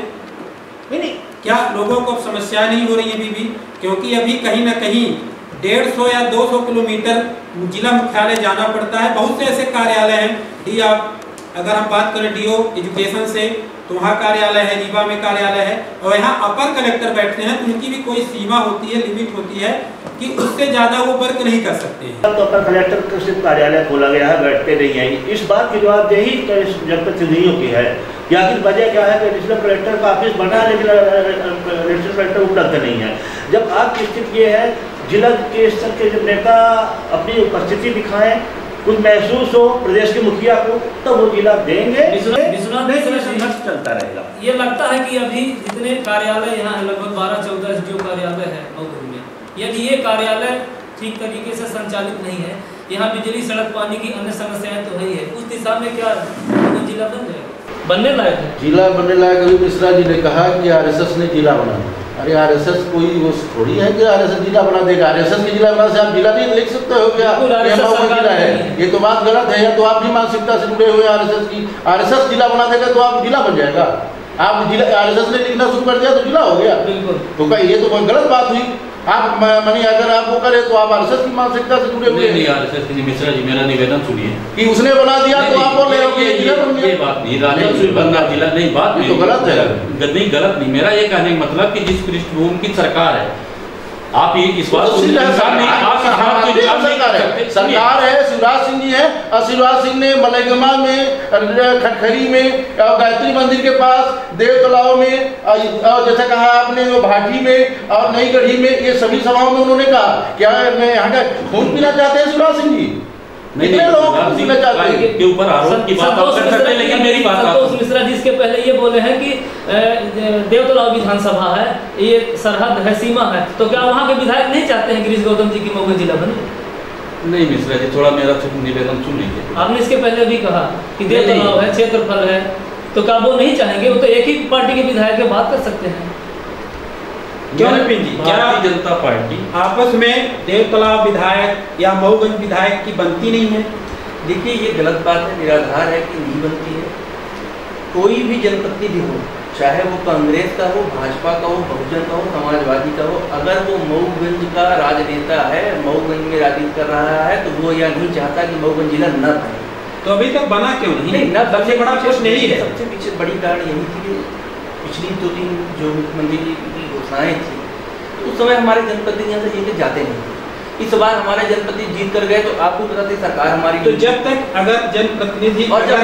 Speaker 6: नहीं,
Speaker 1: क्या लोगों को समस्या नहीं हो रही है अभी भी? क्योंकि अभी कहीं ना कहीं 150 या 200 किलोमीटर जिला मुख्यालय जाना पड़ता है। बहुत से ऐसे कार्यालय हैं, अगर हम बात करें डीओ एजुकेशन से तो वहाँ कार्यालय है, रीवा में कार्यालय है, और यहाँ अपर कलेक्टर बैठते हैं तो उनकी भी कोई सीमा होती है, लिमिट होती है कि उससे ज़्यादा वो वर्क नहीं कर सकते हैं।
Speaker 6: तो अपर कलेक्टर का सिर्फ कार्यालय खोला गया है, बैठते नहीं है। इस बात की जवाबदेही जनप्रतिनिधियों की है कि आखिर वजह क्या है कि एडिशनल कलेक्टर का ऑफिस बना है लेकिन एडिशनल कलेक्टर उपलब्ध नहीं है। जब आपकी स्थिति ये है जिला के स्तर के जब नेता अपनी उपस्थिति दिखाएं, कुछ महसूस हो प्रदेश के मुखिया को, तो वो जिला देंगे, संघर्ष चलता रहेगा।
Speaker 4: ये लगता है कि अभी जितने कार्यालय यहाँ लगभग 12-14 जो कार्यालय है मऊगंज में, यदि ये कार्यालय ठीक तरीके से संचालित नहीं है, यहाँ बिजली सड़क पानी की अन्य समस्याएं तो है ही है, उस दिशा में क्या जिला बन जाएगा? बनने लायक है
Speaker 5: जिला बनने लायक? अभी मिश्रा जी ने कहा कि आरएसएस ने जिला बना। अरे आरएसएस कोई वो थोड़ी है कि आरएसएस जिला बना देगा। आरएसएस के जिला बना से आप जिला नहीं लिख सकते हो क्या? जिला है, ये तो बात गलत है। या तो आप भी मानसिकता से जुड़े हुए आरएसएस की, आरएसएस जिला बना देगा तो आप जिला बन जाएगा। आप जिला आरएसएस ने लिखना शुरू कर दिया तो जिला हो गया।
Speaker 4: बिल्कुल,
Speaker 5: तो क्या ये तो बहुत गलत बात हुई। आप मानी अगर आप वो करे तो आप आरएसएस की मानसिकता से जुड़े हुए
Speaker 2: नहीं। आरएसएस की मिश्रा जी मेरा निवेदन सुनिए
Speaker 5: कि उसने बना दिया तो आप बोल रहे हो कि जिला बन गया।
Speaker 2: ये बात नहीं, राजस्व बनना जिला नहीं, बात
Speaker 5: तो गलत है।
Speaker 2: नहीं, गलत नहीं। मेरा ये कहने का मतलब कि जिस पृष्ठभूमि की सरकार है, आप ये इस बात
Speaker 5: सरकार है, शिवराज सिंह जी है, और शिवराज सिंह ने मलेगमा में, खटखरी में, गायत्री मंदिर के पास, देवतलाव में, और जैसा कहा आपने भाटी में और नई गढ़ी में, ये सभी सभाओं में उन्होंने कहा क्या मैं यहाँ का खून पीना चाहते हैं शिवराज सिंह जी?
Speaker 2: कितने लोग के ऊपर आरोप की बात कर सकते हैं, लेकिन मेरी बात
Speaker 4: संतोष मिश्रा जी इसके पहले ये बोले हैं कि देवतलाव विधानसभा है, ये सरहद है, सीमा है, तो क्या वहाँ के विधायक नहीं चाहते हैं गिरीश गौतम जी की मऊगंज जिला बने?
Speaker 2: नहीं मिश्रा जी, थोड़ा मेरा निवेदन सुन लीजिए।
Speaker 4: आपने इसके पहले भी कहा कि देवतलाव है, क्षेत्रफल है, तो क्या वो नहीं चाहेंगे? वो तो एक ही पार्टी के विधायक बात कर सकते हैं।
Speaker 1: क्यों विपिन जी, क्या
Speaker 2: भारतीय जनता पार्टी
Speaker 1: आपस में देवतलाव विधायक या मऊगंज विधायक की बनती नहीं है?
Speaker 3: देखिए, ये गलत बात है, निराधार है कि नहीं बनती है। कोई भी जनप्रतिनिधि हो, चाहे वो कांग्रेस का हो, भाजपा का हो, बहुजन का हो, समाजवादी का हो, अगर वो मऊगंज का राजनेता है, मऊगंज में राजनीति कर रहा है, तो वो यह नहीं चाहता कि मऊगंज जिला न बने।
Speaker 1: तो अभी तक बना क्यों नहीं?
Speaker 3: न
Speaker 1: सबसे बड़ा प्रश्न यही है।
Speaker 3: सबसे पीछे बड़ी कारण यही थी कि पिछली 2-3 जो मुख्यमंत्री जी की घोषणाएं थी, तो उस समय हमारे जनप्रतिनिधि यहाँ से जीत जाते नहीं थे। इस बार हमारे जनप्रतिनिधि जीत कर गए, तो आपको पता थी सरकार हमारी,
Speaker 1: तो जब तक अगर जनप्रतिनिधि
Speaker 3: और जब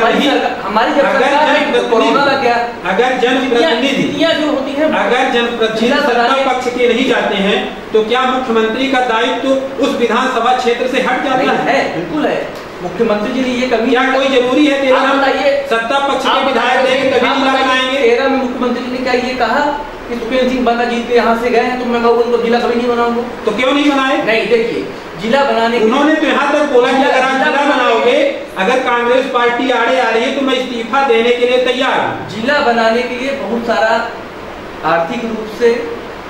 Speaker 3: हमारी जब सरकार कोरोना लग गया,
Speaker 1: अगर जनप्रतिनिधि
Speaker 3: जो होती है,
Speaker 1: अगर जनप्रतिनिधि सत्ता पक्ष के नहीं जाते हैं, तो क्या मुख्यमंत्री का दायित्व उस विधानसभा क्षेत्र से हट जाता है?
Speaker 3: बिल्कुल है। मुख्यमंत्री जी ने ये कभी
Speaker 1: क्या कोई जरूरी है कि हम सत्ता पक्ष के विधायक देंगे तभी जिला बनाएंगे?
Speaker 3: 13 में मुख्यमंत्री जी ने क्या ये कहा कि सुखेंद्र सिंह बंदा जीत के यहाँ से गए हैं, तो मैं कहूँ उनको जिला कभी नहीं बनाऊंगा?
Speaker 1: तो क्यों नहीं बनाए?
Speaker 3: नहीं, देखिए, जिला बनाने
Speaker 1: उन्होंने तो यहाँ तक बोला कि अगर आप जिला बनाओगे, अगर कांग्रेस पार्टी आड़े आ रही है तो मैं इस्तीफा देने के लिए तैयार हूँ।
Speaker 3: जिला बनाने के लिए बहुत सारा आर्थिक रूप से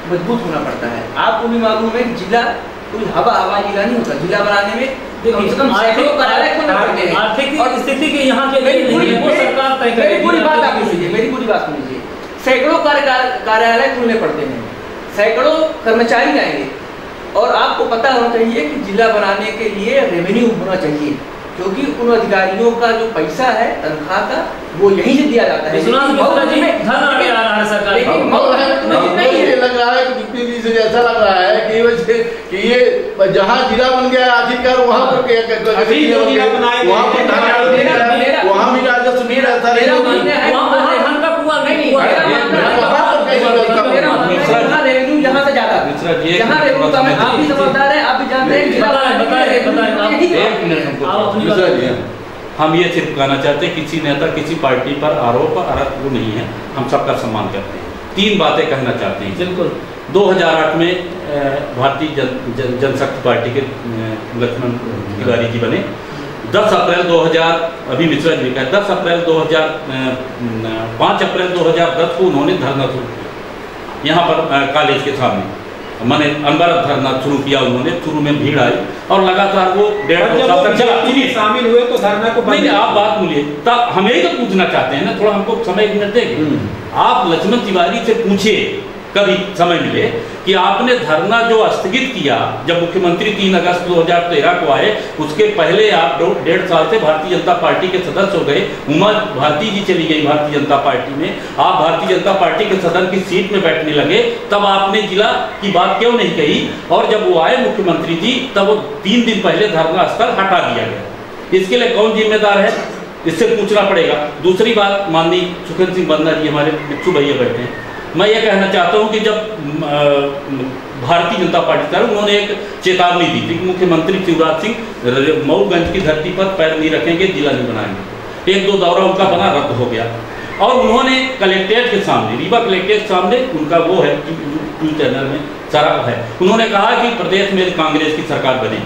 Speaker 3: मजबूत होना पड़ता है। आपको भी मालूम है, जिला कोई हवाई जिला नहीं होता। जिला बनाने में कम से कम सैकड़ों कार्यालय खोलने पड़ते हैं।
Speaker 4: आर्थिक स्थिति के यहाँ के सरकार तय करेगी।
Speaker 3: मेरी पूरी बात आप सुनिए, मेरी पूरी बात सुनिए। सैकड़ों कार्यालय खुलने पड़ते हैं, सैकड़ों कर्मचारी आएंगे, और आपको पता होना चाहिए कि जिला बनाने के लिए रेवेन्यू होना चाहिए, क्योंकि उन अधिकारियों का जो पैसा है तनख्वाह का, वो यहीं से दिया जाता है।
Speaker 5: लग रहा है कि विपिन जी से ऐसा लग रहा है कि ये जहाँ जिला बन गया आखिरकार वहाँ पर वहाँ भी राजस्व नहीं रहता।
Speaker 3: रेवेन्यू यहाँ से ज्यादा, यहाँ रेवेन्यू कम है। आप भी समझदार हैं, आप भी जानते हैं।
Speaker 2: हम ये सिर्फ कहना चाहते हैं, किसी नेता किसी पार्टी पर आरोप वो नहीं है, हम सबका सम्मान करते हैं। 3 बातें कहना चाहते हैं।
Speaker 4: बिल्कुल।
Speaker 2: 2008 में भारतीय जनशक्ति पार्टी के लक्ष्मण तिवारी जी बने। 10 अप्रैल 2000, अभी मिश्रा जी का 10 अप्रैल 5 अप्रैल 2010 को उन्होंने धरना शुरू किया यहाँ पर कॉलेज के सामने। मैंने अनवरत धरना शुरू किया उन्होंने। शुरू में भीड़ आई और लगातार वो 1.5 साल तक चला।
Speaker 1: शामिल हुए तो धरना को
Speaker 2: नहीं, आप बात बोलिए, तब हम यही तो पूछना चाहते हैं ना, थोड़ा हमको समय देंगे। आप लक्ष्मण तिवारी से पूछिए कभी समय मिले कि आपने धरना जो स्थगित किया जब मुख्यमंत्री 3 अगस्त 2013 को आए, उसके पहले आप 1.5 साल से भारतीय जनता पार्टी के सदस्य हो गए। उमा भारती जी चली गई भारतीय जनता पार्टी में, आप भारतीय जनता पार्टी के सदन की सीट में बैठने लगे, तब आपने जिला की बात क्यों नहीं कही? और जब वो आए मुख्यमंत्री जी, तब वो 3 दिन पहले धरना स्थल हटा दिया गया। इसके लिए कौन जिम्मेदार है, इससे पूछना पड़ेगा। दूसरी बात, माननीय सुखेंद्र सिंह बंदा जी हमारे बिच्छू भैया बैठे हैं, मैं ये कहना चाहता हूँ कि जब भारतीय जनता पार्टी था, उन्होंने एक चेतावनी दी थी कि मुख्यमंत्री शिवराज सिंह मऊगंज की धरती पर पैर नहीं रखेंगे, जिला नहीं बनाएंगे। 1-2 दौरा उनका बना, रद्द हो गया। और उन्होंने कलेक्ट्रेट के सामने, रीवा कलेक्ट्रेट के सामने, उनका वो है न्यूज़ चैनल में सारा है, उन्होंने कहा कि प्रदेश में कांग्रेस की सरकार बने,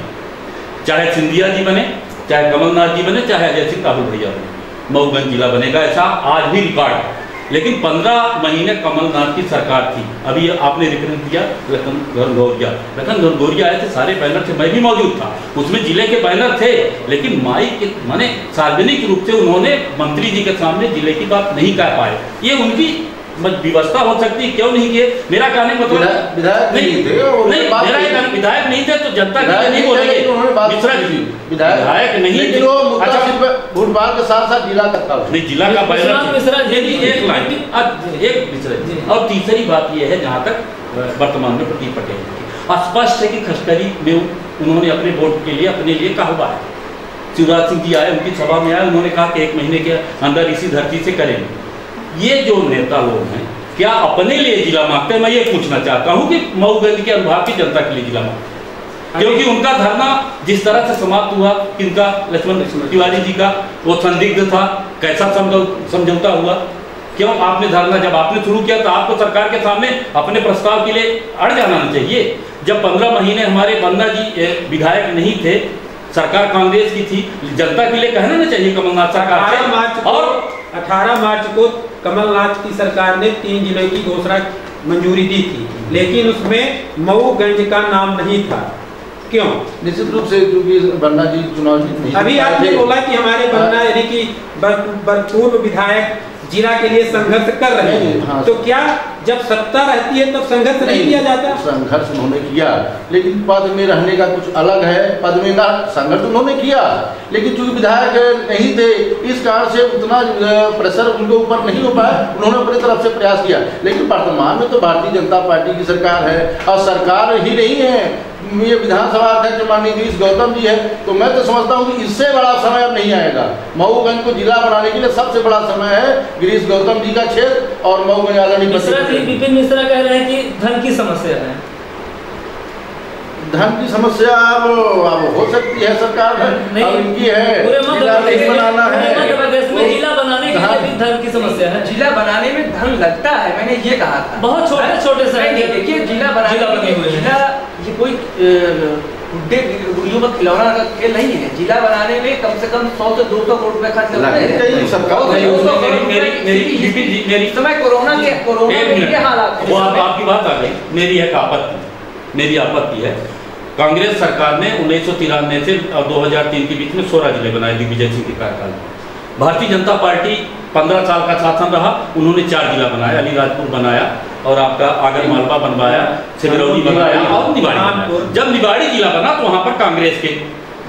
Speaker 2: चाहे सिंधिया जी बने, चाहे कमलनाथ जी बने, चाहे अजय सिंह राहुल भैया बने, मऊगंज जिला बनेगा, ऐसा आज भी रिकॉर्ड है। लेकिन 15 महीने कमलनाथ की सरकार थी। अभी आपने रेफरेंस दिया लखन घनघोरिया आए थे, सारे बैनर थे, मैं भी मौजूद था, उसमें जिले के बैनर थे, लेकिन माने सार्वजनिक रूप से उन्होंने मंत्री जी के सामने जिले की बात नहीं कर पाए। ये उनकी व्यवस्था हो सकती है, क्यों नहीं किए? मेरा कहने का मतलब
Speaker 5: विधायक नहीं थे,
Speaker 2: विधायक नहीं थे तो जनता के लिए नहीं बोलेंगे। मिश्रा जी विधायक नहीं थे,
Speaker 5: फुटबॉल के साथ साथ जिला का था,
Speaker 2: नहीं जिला का एक लाइन। और तीसरी बात यह है, जहाँ तक वर्तमान में प्रदीप पटेल की स्पष्ट है कि खस्करी में उन्होंने अपने वोट के लिए अपने लिए कहा है। शिवराज सिंह जी आए, उनकी सभा में आए, उन्होंने कहा कि 1 महीने के अंदर इसी धरती से करेंगे। ये जो नेता लोग हैं, क्या अपने लिए जिला मांगते हैं? मैं ये पूछना चाहता हूं कि मऊगंज के अनुभाग की जनता के लिए जिला मांगते हैं, क्योंकि उनका धरना जिस तरह से समाप्त हुआ, किनका, लक्ष्मण तिवारी जी का, वो संदिग्ध था, कैसा समझौता हुआ? क्यों आपने धरना जब आपने शुरू किया तो आपको सरकार के सामने अपने प्रस्ताव के लिए अड़ जाना चाहिए। जब 15 महीने हमारे बंदा जी विधायक नहीं थे, सरकार कांग्रेस की थी, जनता के लिए कहना ना चाहिए कमलनाथ सरकार। 18 मार्च को कमलनाथ की सरकार ने 3 जिले की घोषणा
Speaker 1: मंजूरी दी थी, लेकिन उसमें मऊगंज का नाम नहीं था। क्यों?
Speaker 5: निश्चित रूप से क्योंकि बन्ना जी चुनाव जीत नहीं
Speaker 1: अभी आपने बोला कि हमारे बन्ना यानी कि पूर्व विधायक जिला के लिए संघर्ष कर रहे हैं,
Speaker 5: हाँ।
Speaker 1: तो क्या जब सत्ता रहती है तब संघर्ष नहीं किया जाता?
Speaker 5: संघर्ष उन्होंने किया, लेकिन पद में रहने का कुछ अलग है। पद में ना संघर्ष उन्होंने किया, लेकिन चूंकि विधायक नहीं थे इस कारण से उतना प्रेशर उनके ऊपर नहीं हो पाया। उन्होंने अपनी तरफ से प्रयास किया, लेकिन वर्तमान में तो भारतीय जनता पार्टी की सरकार है, और सरकार ही नहीं है, ये विधानसभा अध्यक्ष माननीय गिरीश गौतम जी है। तो मैं तो समझता हूँ कि इससे बड़ा समय अब नहीं आएगा। मऊगंज को जिला बनाने के लिए सबसे बड़ा समय है गिरीश गौतम जी का क्षेत्र और मऊगंज आदरणीय
Speaker 4: विपिन मिश्रा कह रहे हैं कि धन की समस्या है।
Speaker 5: धन की समस्या अब हो सकती है, सरकार है अब इनकी है, जिला नहीं बनाना है,
Speaker 4: जिला बनाने के लिए भी धन की समस्या है।
Speaker 3: जिला बनाने में धन लगता है, मैंने ये कहा था।
Speaker 4: बहुत छोटे छोटे से
Speaker 3: देखिए, जिला बनाने में जिला ये कोई गुड़ियों का खिलौना का खेल नहीं है। जिला बनाने में कम से कम 100 से 200 करोड़ रुपए खर्च लगते हैं। समय कोरोना के हालात,
Speaker 2: वो आपकी बात आ गई। मेरी आपत्ति है, कांग्रेस सरकार ने 1993 से 2003 के बीच में 16 जिले बनाए दिग्विजय सिंह के कार्यकाल में। भारतीय जनता पार्टी 15 साल का शासन रहा, उन्होंने 4 जिला बनाया, अलीराजपुर बनाया और आपका आगर मालवा बनवाया, सिगरौली बनाया और निवाड़ी बनाया। जब निवाड़ी जिला बना तो वहाँ पर कांग्रेस के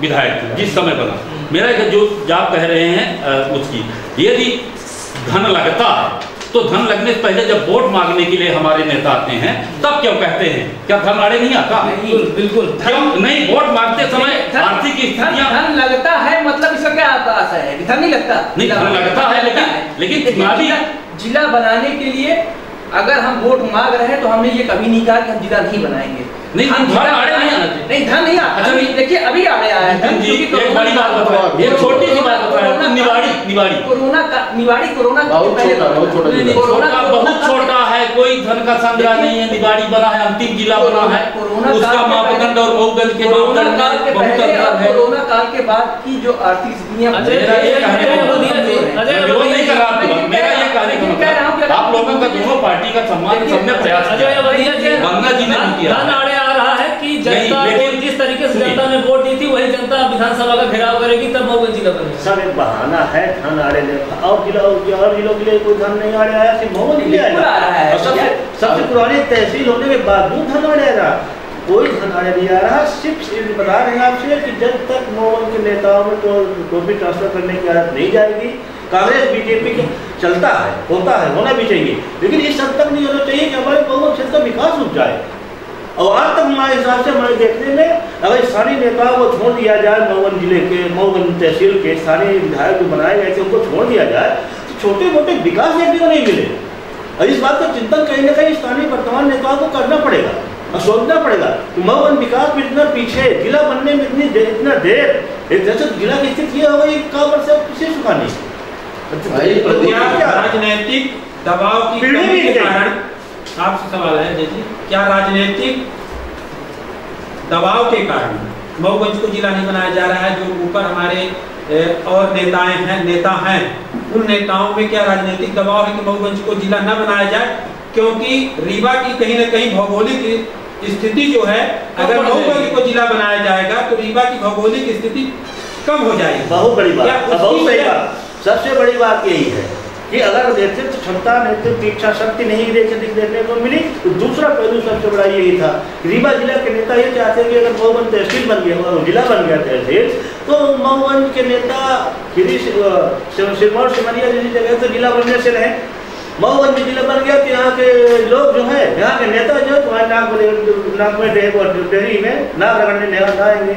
Speaker 2: विधायक थे जिस समय बना। मेरा जो आप कह रहे हैं उसकी, यदि धन लगता है तो धन लगने से पहले जब वोट मांगने के लिए हमारे नेता आते हैं तब क्यों कहते हैं? क्या धन आड़े नहीं आता?
Speaker 3: बिल्कुल
Speaker 2: क्यों नहीं? वोट मांगते समय आर्थिक स्थितियां,
Speaker 3: धन लगता है मतलब इसका क्या आशा है? धन नहीं लगता,
Speaker 2: नहीं धन लगता है, लेकिन चुनावी
Speaker 3: जिला बनाने के लिए अगर हम वोट मांग रहे हैं तो हमने ये कभी नहीं कहा कि हम जिला नहीं बनाएंगे।
Speaker 2: नहीं, धन आड़े नहीं आना चाहिए।
Speaker 3: नहीं, धन नहीं आता।
Speaker 2: अच्छा,
Speaker 3: देखिए अभी आड़े आया है धन।
Speaker 2: एक बड़ी बात बताओ, एक छोटी सी बात बताओ, निवाड़ी
Speaker 3: कोरोना
Speaker 2: बहुत छोटा है, कोई धन का संग्रह नहीं है, निवाड़ी बना है, अंतिम जिला बना है, उसका मापदंड और मऊगंज के मापदंड में बहुत अंतर है।
Speaker 3: कोरोना काल के बाद की जो आर्थिक स्थितियां,
Speaker 2: मेरा ये कहने का मतलब आप लोगों का दोनों पार्टी का सम्मान सबने प्रयास किया, बन्ना जी ने किया।
Speaker 4: आ रहा है कि जनता को जिस तरीके से जनता ने वोट दी थी वही जनता विधानसभा का घेराव करेगी तब मऊगंज जिला बनेगा।
Speaker 6: सब एक बहाना है धन आड़े ने, और जिलों के लिए कोई धन नहीं आड़े आया, सिर्फ मऊगंज के लिए आया। सबसे पुरानी तहसील होने के बावजूद धन आड़े आ रहा, कोई धन आड़े नहीं आ रहा। सिर्फ बता रहे हैं आपसे कि जब तक मऊगंज के नेताओं में तो भी ट्रांसफर करने की आदत नहीं जाएगी, कांग्रेस बीजेपी का चलता है, होता है, होना भी चाहिए, लेकिन इस हद तक नहीं होना चाहिए कि हमारे मऊगंज क्षेत्र का विकास रुक जाए। और आज तक हमारे हिसाब से हमारे देखने में अगर स्थानीय नेताओं को छोड़ दिया जाए, मऊगंज जिले के मऊगंज तहसील के स्थानीय विधायक जो बनाए गए थे उनको छोड़ दिया जाए तो छोटे मोटे विकास देखने को नहीं मिले। और इस बात का चिंतन कहीं ना कहीं स्थानीय वर्तमान नेताओं को करना पड़ेगा और सोचना पड़ेगा कि मऊगंज विकास में इतना पीछे, जिला बनने में इतना देर, एक दशक जिला की स्थिति ये हो गई, कहाँ पर से किसी सुखानी
Speaker 1: राजनीतिक दबाव की कमी के कारण। आपसे सवाल है जी, क्या राजनीतिक दबाव के कारण मऊगंज को जिला नहीं बनाया जा रहा है? जो ऊपर हमारे और नेता हैं, उन नेताओं में क्या राजनीतिक दबाव है कि मऊगंज को जिला न बनाया जाए? क्योंकि रीवा की कहीं न कहीं भौगोलिक स्थिति जो है, अगर मऊगंज को जिला बनाया जाएगा तो रीवा की भौगोलिक स्थिति कम हो जाएगी।
Speaker 6: बहुत बड़ी बात, बहुत सही बात। सबसे बड़ी बात यही है कि अगर नेतृत्व क्षमता, नेतृत्व इच्छा शक्ति नहीं देखने को मिली तो दूसरा पहलू सबसे बड़ा यही था। रीवा जिला के नेता ये चाहते हैं कि अगर मऊगंज तहसील बन गया, जिला बन गया तहसील, तो मऊगंज के नेता सिरमौर सिमरिया जैसी जगह से जिला बनने से रहे। मऊगंज में जिला बन गया तो यहाँ के लोग जो है, यहाँ के नेता जो है तुम्हारे नाक में डेहरी में नाक रगड़ने आएंगे।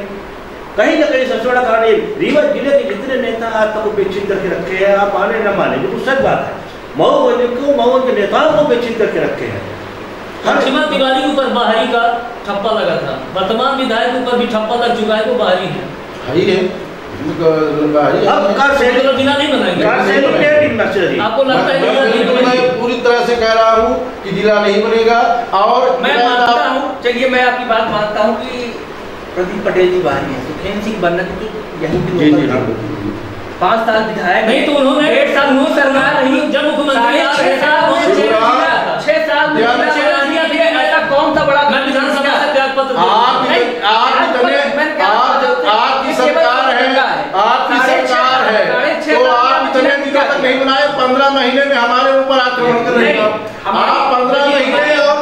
Speaker 6: कहीं ना कहीं सबसे बड़ा कारण ये रीवा जिले के जितने नेता आज तक उपेक्षित करके रखे हैं, आप माने न माने बिल्कुल सच बात है, मऊगंज के नेताओं को उपेक्षित करके रखे हैं।
Speaker 4: श्रीमती तिवारी के ऊपर बाहरी का ठप्पा लगा था, वर्तमान विधायक के ऊपर भी ठप्पा लग चुका है, वो बाहरी है।
Speaker 5: अब
Speaker 4: जिला नहीं बनाएंगे। आपको लगता है?
Speaker 5: मैं पूरी तरह से कह रहा हूँ कि जिला नहीं बनेगा। और
Speaker 3: मैं मानता हूँ, चलिए मैं आपकी बात मानता हूँ कि प्रदीप पटेल जी बाहरी हैं, सुखेंद्र सिंह बनना की यहीं पे 5 साल विधायक
Speaker 4: नहीं तो उन्होंने
Speaker 3: 1 साल सरकार रही,
Speaker 4: जब मुख्यमंत्री
Speaker 3: 6 साल
Speaker 4: विधानसभा से त्याग पत्र
Speaker 5: आपकी सरकार है, आपकी सरकार है, तो आप इतने दिनों तक नहीं बनाए, 15 महीने में हमारे ऊपर आक्रमण कर रहे हैं आप। 15 महीने और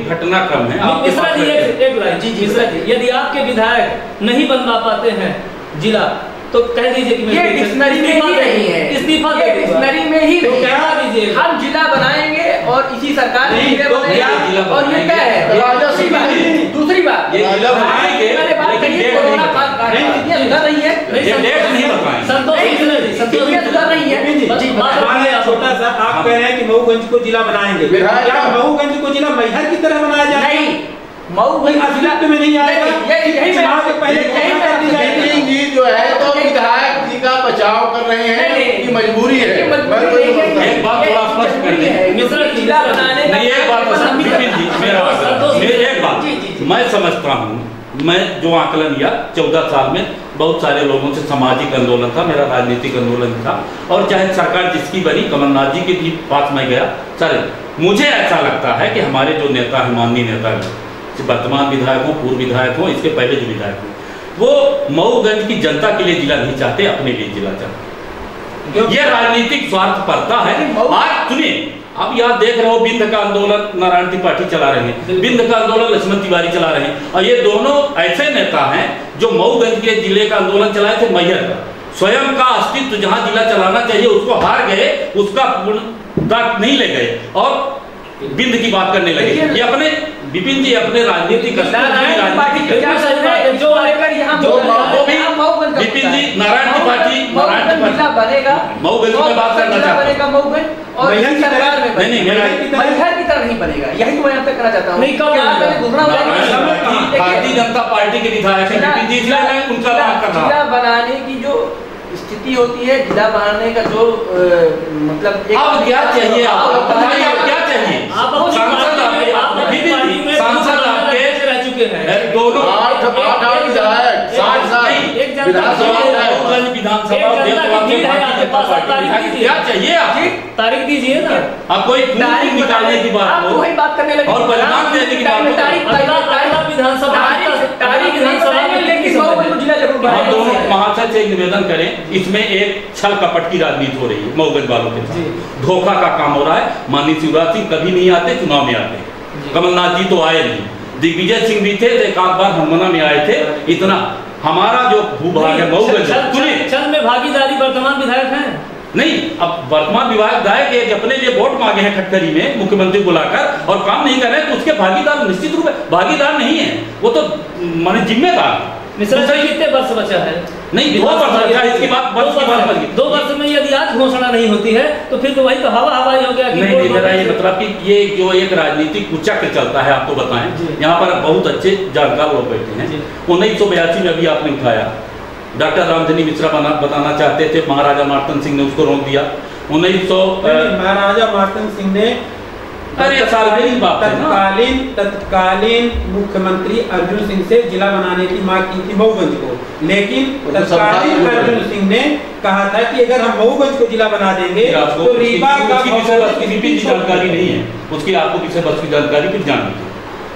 Speaker 2: घटनाक्रम है।
Speaker 4: मिश्रा जी एक लाइन जी मिश्रा जी, यदि आपके विधायक नहीं बनवा पाते हैं जिला तो कह दीजिए कि
Speaker 7: ये डिक्शनरी में ही नहीं है,
Speaker 4: इस्तीफा
Speaker 7: ये डिक्शनरी में ही
Speaker 4: तो
Speaker 7: नहीं
Speaker 4: कह दीजिए
Speaker 7: हम जिला बनाएंगे और इसी सरकार में जिले बनेंगे। और ये क्या है दूसरी बात, मैंने बात कही कोरोना काल सुधर रही है, सुधर रही है।
Speaker 1: छोटा सा आप कह रहे हैं कि मऊगंज को जिला बनाएंगे, क्या मऊगंज को जिला मैहर की तरह बनाया जाए?
Speaker 7: नहीं, मऊगंज
Speaker 1: अस्तित्व में नहीं आएगा। चुनाव के पहले
Speaker 5: जो है तो विधायक जी का बचाव कर रहे हैं कि मजबूरी है।
Speaker 2: एक बात थोड़ा स्पष्ट कर दें,
Speaker 7: जिला बनाने
Speaker 2: एक बात विपिन जी, मेरी एक बात मैं समझता हूँ, मैं जो आकलन किया 14 साल में बहुत सारे लोगों से सामाजिक आंदोलन था, मेरा राजनीतिक आंदोलन था, और चाहे सरकार जिसकी बनी कमलनाथ जी के भी पास में गया सारे, मुझे ऐसा लगता है कि हमारे जो नेता है, माननीय नेता है, वर्तमान विधायक हो, पूर्व विधायक हो, इसके पहले जो विधायक हो, वो मऊगंज की जनता के लिए जिला नहीं चाहते, अपने लिए जिला चाहते। ये राजनीतिक स्वार्थ पड़ता है। आज सुनिए, अब यहाँ देख रहे हो बिंद का आंदोलन नारायण त्रिपाठी चला रहे हैं, बिंद का आंदोलन लक्ष्मण तिवारी चला रहे हैं, और ये दोनों ऐसे नेता हैं जो मऊगंज के जिले का आंदोलन चलाए थे मैहर का। स्वयं का अस्तित्व जहाँ जिला चलाना चाहिए उसको हार गए, उसका पूर्णता नहीं ले गए और बिंद की बात करने लगे। ये अपने विपिन जी अपने राजनीतिक विपिन जी नारायण त्रिपाठी
Speaker 7: बनेगा
Speaker 2: मऊगंज में बात करना चाहता हूं
Speaker 7: और सरकार में
Speaker 2: नहीं
Speaker 7: मैहर की तरह नहीं बनेगा, यही तो मैं यहाँ तक करना चाहता हूँ।
Speaker 2: भारतीय जनता पार्टी के विधायक हैं विपिन जी, उनका बात कर रहा हूं।
Speaker 7: जिला बनाने की जो स्थिति होती है, जिला बनाने का जो मतलब
Speaker 2: अब क्या चाहिए, आप बताइए आप क्या चाहिए? सांसद आपके
Speaker 4: रह चुके हैं
Speaker 2: दोनों
Speaker 5: 8 विधायक 60 साल
Speaker 2: क्या चाहिए आप?
Speaker 4: तारीख दीजिए ना,
Speaker 2: आप कोई निकालने की बात हो
Speaker 7: वही बात करने लगे
Speaker 2: और परिणाम देने की बात हो,
Speaker 4: विधानसभा
Speaker 2: आप दोनों महाशय से निवेदन करें, इसमें एक छल कपट की राजनीति हो रही है मऊगंज वालों के साथ, धोखा का काम हो रहा है। माननीय शिवराज सिंह कभी नहीं आते, चुनाव में आते, कमलनाथ जी तो आए नहीं, दिग्विजय सिंह भी थे, एक आध बार हनुमाना में आए थे। इतना हमारा जो भूभाग है मऊगंज,
Speaker 4: छल में भागीदारी वर्तमान विधायक हैं
Speaker 2: नहीं, अब वर्तमान विधायक एक अपने लिए वोट मांगे हैं खटखरी में मुख्यमंत्री बुलाकर और काम नहीं कर रहे हैं, तो उसके भागीदार निश्चित रूप से भागीदार नहीं है, वो तो माने जिम्मेदार।
Speaker 4: मिश्रा जी कितने वर्ष बचा है?
Speaker 2: नहीं 2 वर्ष बचा है, इसकी बात
Speaker 4: 2 वर्ष में यदि आज घोषणा नहीं होती है तो फिर तो वही तो हवा ही हो गया।
Speaker 2: नहीं मेरा ये मतलब कि ये जो एक राजनीतिक कुचक्र चलता है, आपको बताएं, यहाँ पर बहुत अच्छे जानकार लोग बैठे हैं। 1982 में अभी आपने उठाया, डॉक्टर रामधनी मिश्रा बताना चाहते थे, महाराजा मार्तन सिंह ने उसको रोक दिया। 1900
Speaker 1: महाराजा मार्तन सिंह ने तत्कालीन मुख्यमंत्री अर्जुन सिंह से जिला बनाने की मांग की थी मऊगंज को, लेकिन तत्कालीन अर्जुन सिंह ने कहा था कि अगर हम मऊगंज को जिला बना देंगे तो रीवा का
Speaker 2: जानकारी नहीं है, उसकी आपको किसी बस की जानकारी फिर जाननी थी।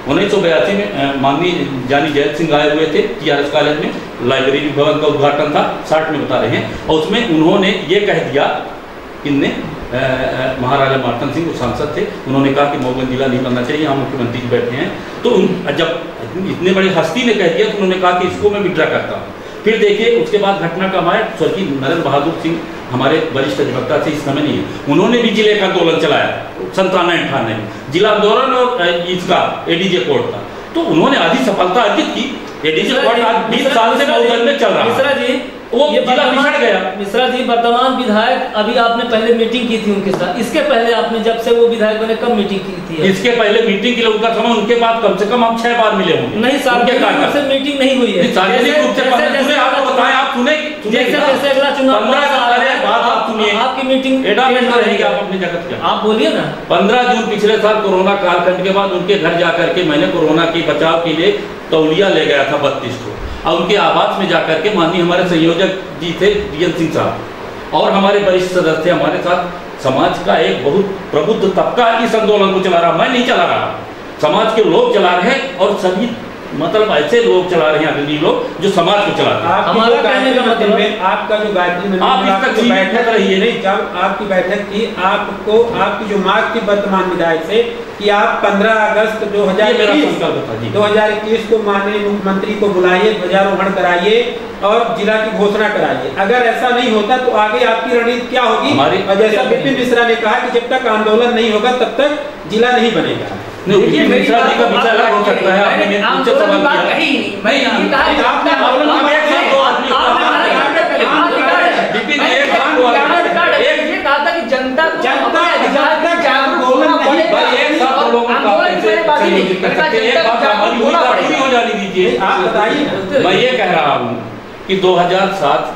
Speaker 2: 1982 में माननीय जानी जैत सिंह आए हुए थे TRS कॉलेज में, लाइब्रेरी भवन का उद्घाटन था, 60 में बता रहे हैं, और उसमें उन्होंने ये कह दिया, इनने महाराजा मार्तन सिंह वो सांसद थे, उन्होंने कहा कि मऊगंज जिला नहीं बनना चाहिए, यहाँ मुख्यमंत्री जी बैठे हैं, तो जब इतने बड़ी हस्ती ने कह दिया तो उन्होंने कहा कि इसको मैं विड्रा करता हूँ। फिर देखिए उसके बाद घटना का हमारे स्वर्गीय नरेंद्र बहादुर सिंह हमारे वरिष्ठ अधिवक्ता थे, इस समय नहीं है, उन्होंने भी जिले का आंदोलन चलाया 97-98 जिला आंदोलन और इसका एडीजे कोर्ट का, तो उन्होंने आधी सफलता अर्जित की। एडीजे कोर्ट आज 20 साल से मऊगंज में चल रहा है।
Speaker 4: मिश्रा जी
Speaker 2: वो जिला बिछड़ गया।
Speaker 4: मिश्रा जी वर्तमान विधायक, अभी आपने पहले मीटिंग की थी उनके साथ, इसके पहले आपने जब से वो विधायक बने कब मीटिंग की थी?
Speaker 2: इसके पहले मीटिंग के लिए उनका समय, उनके बाद कम से कम हम 6 बार मिले होंगे।
Speaker 4: नहीं सार्वजनिक रूप से मीटिंग नहीं हुई है,
Speaker 2: सार्वजनिक रूप से आपको बताएं, आप सुने
Speaker 4: जैसे अगला चुनाव
Speaker 2: आप सुनिए,
Speaker 4: आपकी मीटिंग
Speaker 2: रहेगी, आप अपनी जगत के
Speaker 4: आप बोलिए ना।
Speaker 2: 15 जून पिछले साल कोरोना कालखंड के बाद उनके घर जाकर के मैंने कोरोना के बचाव के लिए तौलिया ले गया था 32 को, और उनके आवास में जाकर के माननीय हमारे संयोजक जी थे DN सिंह साहब और हमारे वरिष्ठ सदस्य हमारे साथ, समाज का एक बहुत प्रबुद्ध तबका इस आंदोलन को चला रहा, मैं नहीं चला रहा, समाज के लोग चला रहे हैं, और सभी मतलब ऐसे लोग चला रहे हैं, अग्रणी लोग जो समाज को चलाते हैं।
Speaker 1: हमारा कहने का मतलब है, आपका जो गायत्री मंदिर
Speaker 2: आप
Speaker 1: में आपकी बैठक रही है, नहीं जब आपकी बैठक थी, आपको आपकी जो मांग थी वर्तमान विधायक से कि आप 15 अगस्त 2021 को माननीय मुख्यमंत्री को बुलाइए, ध्वजारोहण कराइए और जिला की घोषणा कराइए। अगर ऐसा नहीं होता तो आगे आपकी रणनीति क्या होगी? और जैसा विपिन मिश्रा ने कहा कि जब तक आंदोलन नहीं होगा तब तक जिला नहीं बनेगा।
Speaker 2: विपिन मिश्रा जी का विचार अलग हो सकता है, आपने मुझसे सवाल किया हो जाने दीजिए। आप बताइए। मैं ये कह रहा हूँ कि 2007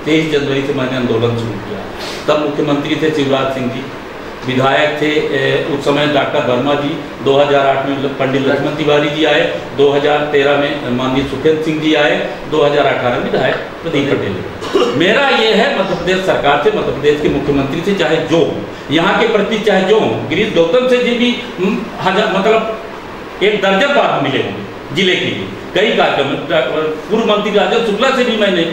Speaker 2: 23 जनवरी से मैंने आंदोलन शुरू किया, तब मुख्यमंत्री थे शिवराज सिंह जी, विधायक थे उस समय डॉक्टर वर्मा जी, 2008 में पंडित लक्ष्मण तिवारी जी आए, 2013 में माननीय सुखेंद्र सिंह जी आए, 2018 में विधायक प्रदीप पटेल। मेरा ये है मध्य प्रदेश सरकार से, मध्य प्रदेश के मुख्यमंत्री से, चाहे जो यहाँ के प्रति चाहे जो गिरीश गौतम से जी भी मतलब एक दर्जन बार मिले होंगे जिले के लिए कई कार्यक्रम। पूर्व मंत्री राजन शुक्ला से भी मैंने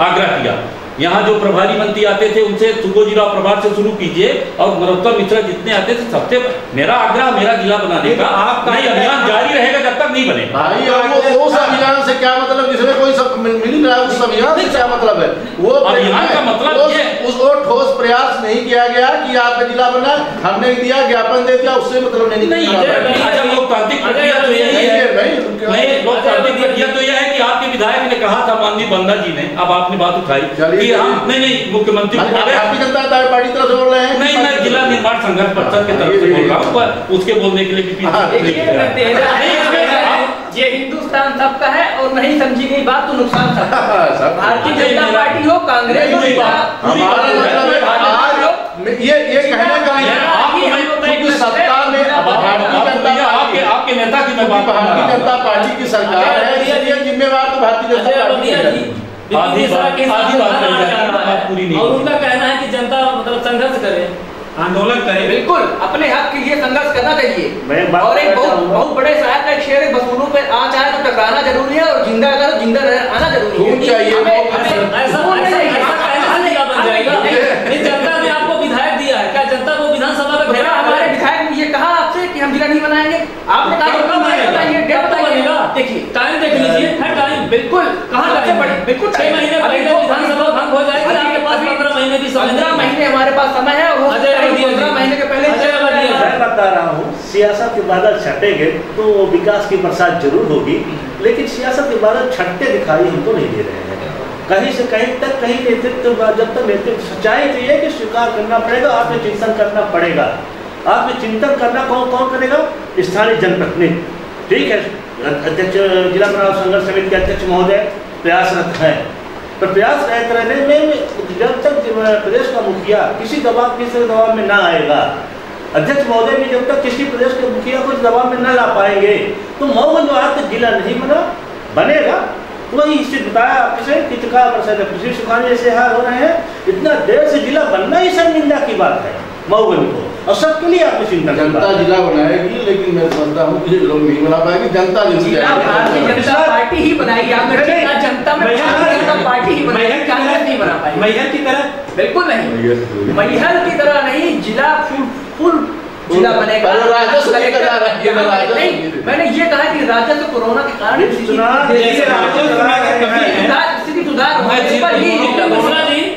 Speaker 2: आग्रह किया, यहाँ जो प्रभारी मंत्री आते थे उनसे सुखोजीराव प्रभार से शुरू कीजिए, और नरोत्तम मिश्रा जितने आते थे सबसे मेरा आग्रह मेरा जिला बनाने का आपका अभियान जारी रहेगा जब तक नहीं बने।
Speaker 5: भाई वो उस अभियान से क्या मतलब, जिसमें कोई सब मिल रहा है, उस अभियान से क्या मतलब है? वो
Speaker 2: अभियान का मतलब ये
Speaker 5: उसको ठोस प्रयास नहीं किया गया कि आपका जिला बना, हमने दिया ज्ञापन दे दिया, उससे मतलब नहीं।
Speaker 2: लोकतांत्रिक प्रक्रिया तो यही है, लोकतांत्रिक प्रक्रिया तो यह है कि आपके विधायक ने कहा था, माननीय बंदा जी ने, अब आपने बात उठाई कि हम नहीं मुख्यमंत्री
Speaker 5: भारतीय जनता पार्टी तरफ से बोल रहे हैं।
Speaker 2: नहीं, मैं जिला निर्माण संघर्ष परिषद की तरफ से बोल रहा हूँ, पर उसके बोलने के लिए
Speaker 7: ये हिंदुस्तान सबका है और नहीं समझी गई बात तो नुकसान सबका। भारतीय जनता पार्टी हो, कांग्रेस हो,
Speaker 5: ये कहने का सत्ता में
Speaker 2: आपके नेता की
Speaker 5: भारतीय जनता पार्टी की सरकार है, इसलिए जिम्मेवार तो भारतीय जनता पार्टी है।
Speaker 4: और उनका कहना है कि जनता मतलब संघर्ष करे,
Speaker 1: आंदोलन करे।
Speaker 7: बिल्कुल, अपने हक के लिए संघर्ष करना चाहिए। और एक बहुत बड़े शहर का एक शेर है, वसूलों पे आँच आए तो टकराना जरूरी है, और जिंदा अगर जिंदा आना जरूरी है।
Speaker 4: जनता ने आपको विधायक दिया है, क्या जनता को विधानसभा में घेरा?
Speaker 7: हमारे विधायक ने ये कहा आपसे कि हम जिला नहीं बनाएंगे, आपने कहा देखिए
Speaker 4: टाइम देख लीजिए, है टाइम बिल्कुल कहाँ सबसे बड़ी बिल्कुल 6 महीने पहले विधानसभा भंग हो जाएगी, आपके पास 15 महीने की समय,
Speaker 7: 15 महीने हमारे पास समय है, और 15 महीने के पहले
Speaker 6: मैं बता रहा हूँ, सियासत के बादल छटेंगे तो विकास की बरसात जरूर होगी, लेकिन सियासत के बादल छटते दिखाई हमको नहीं दे रहे हैं। कहीं से कहीं तक, कहीं नेतृत्व जब तक नेतृत्व, सच्चाई तो ये कि स्वीकार करना पड़ेगा, आपने चिंतन करना पड़ेगा। आपने चिंतन करना कौन करेगा? स्थानीय जनप्रतिनिधि, ठीक है। अध्यक्ष जिला चुनाव संघर्ष समिति के अध्यक्ष महोदय प्रयासरत हैं, पर प्रयासरत रहने में जब तक प्रदेश का मुखिया किसी दबाव में ना आएगा, अध्यक्ष महोदय भी जब तक किसी प्रदेश के मुखिया को दबाव में न ला पाएंगे, तो मऊगंज आज तक जिला नहीं बनेगा। वही इससे बताया आपसे कितका कृषि सुखाने जैसे हाल हो रहे हैं, इतना देर से जिला बनना ही शर्मिंदा की बात है मऊगंज को, और सबके लिए आपने चिंता।
Speaker 5: जनता जिला बनाएगी, लेकिन मैं समझता हूँ कि लोग नहीं बना पाएगी, जनता
Speaker 7: भारतीय जनता पार्टी ही बनाएगी। जनता में पार्टी ही बनाएगी, कांग्रेस नहीं बना पाएगी।
Speaker 1: मैहर की तरह
Speaker 7: बिल्कुल नहीं, मैहर की तरह नहीं, जिला फुल जिला बनेगा। मैंने ये कहा कि राजस्व कोरोना के कारण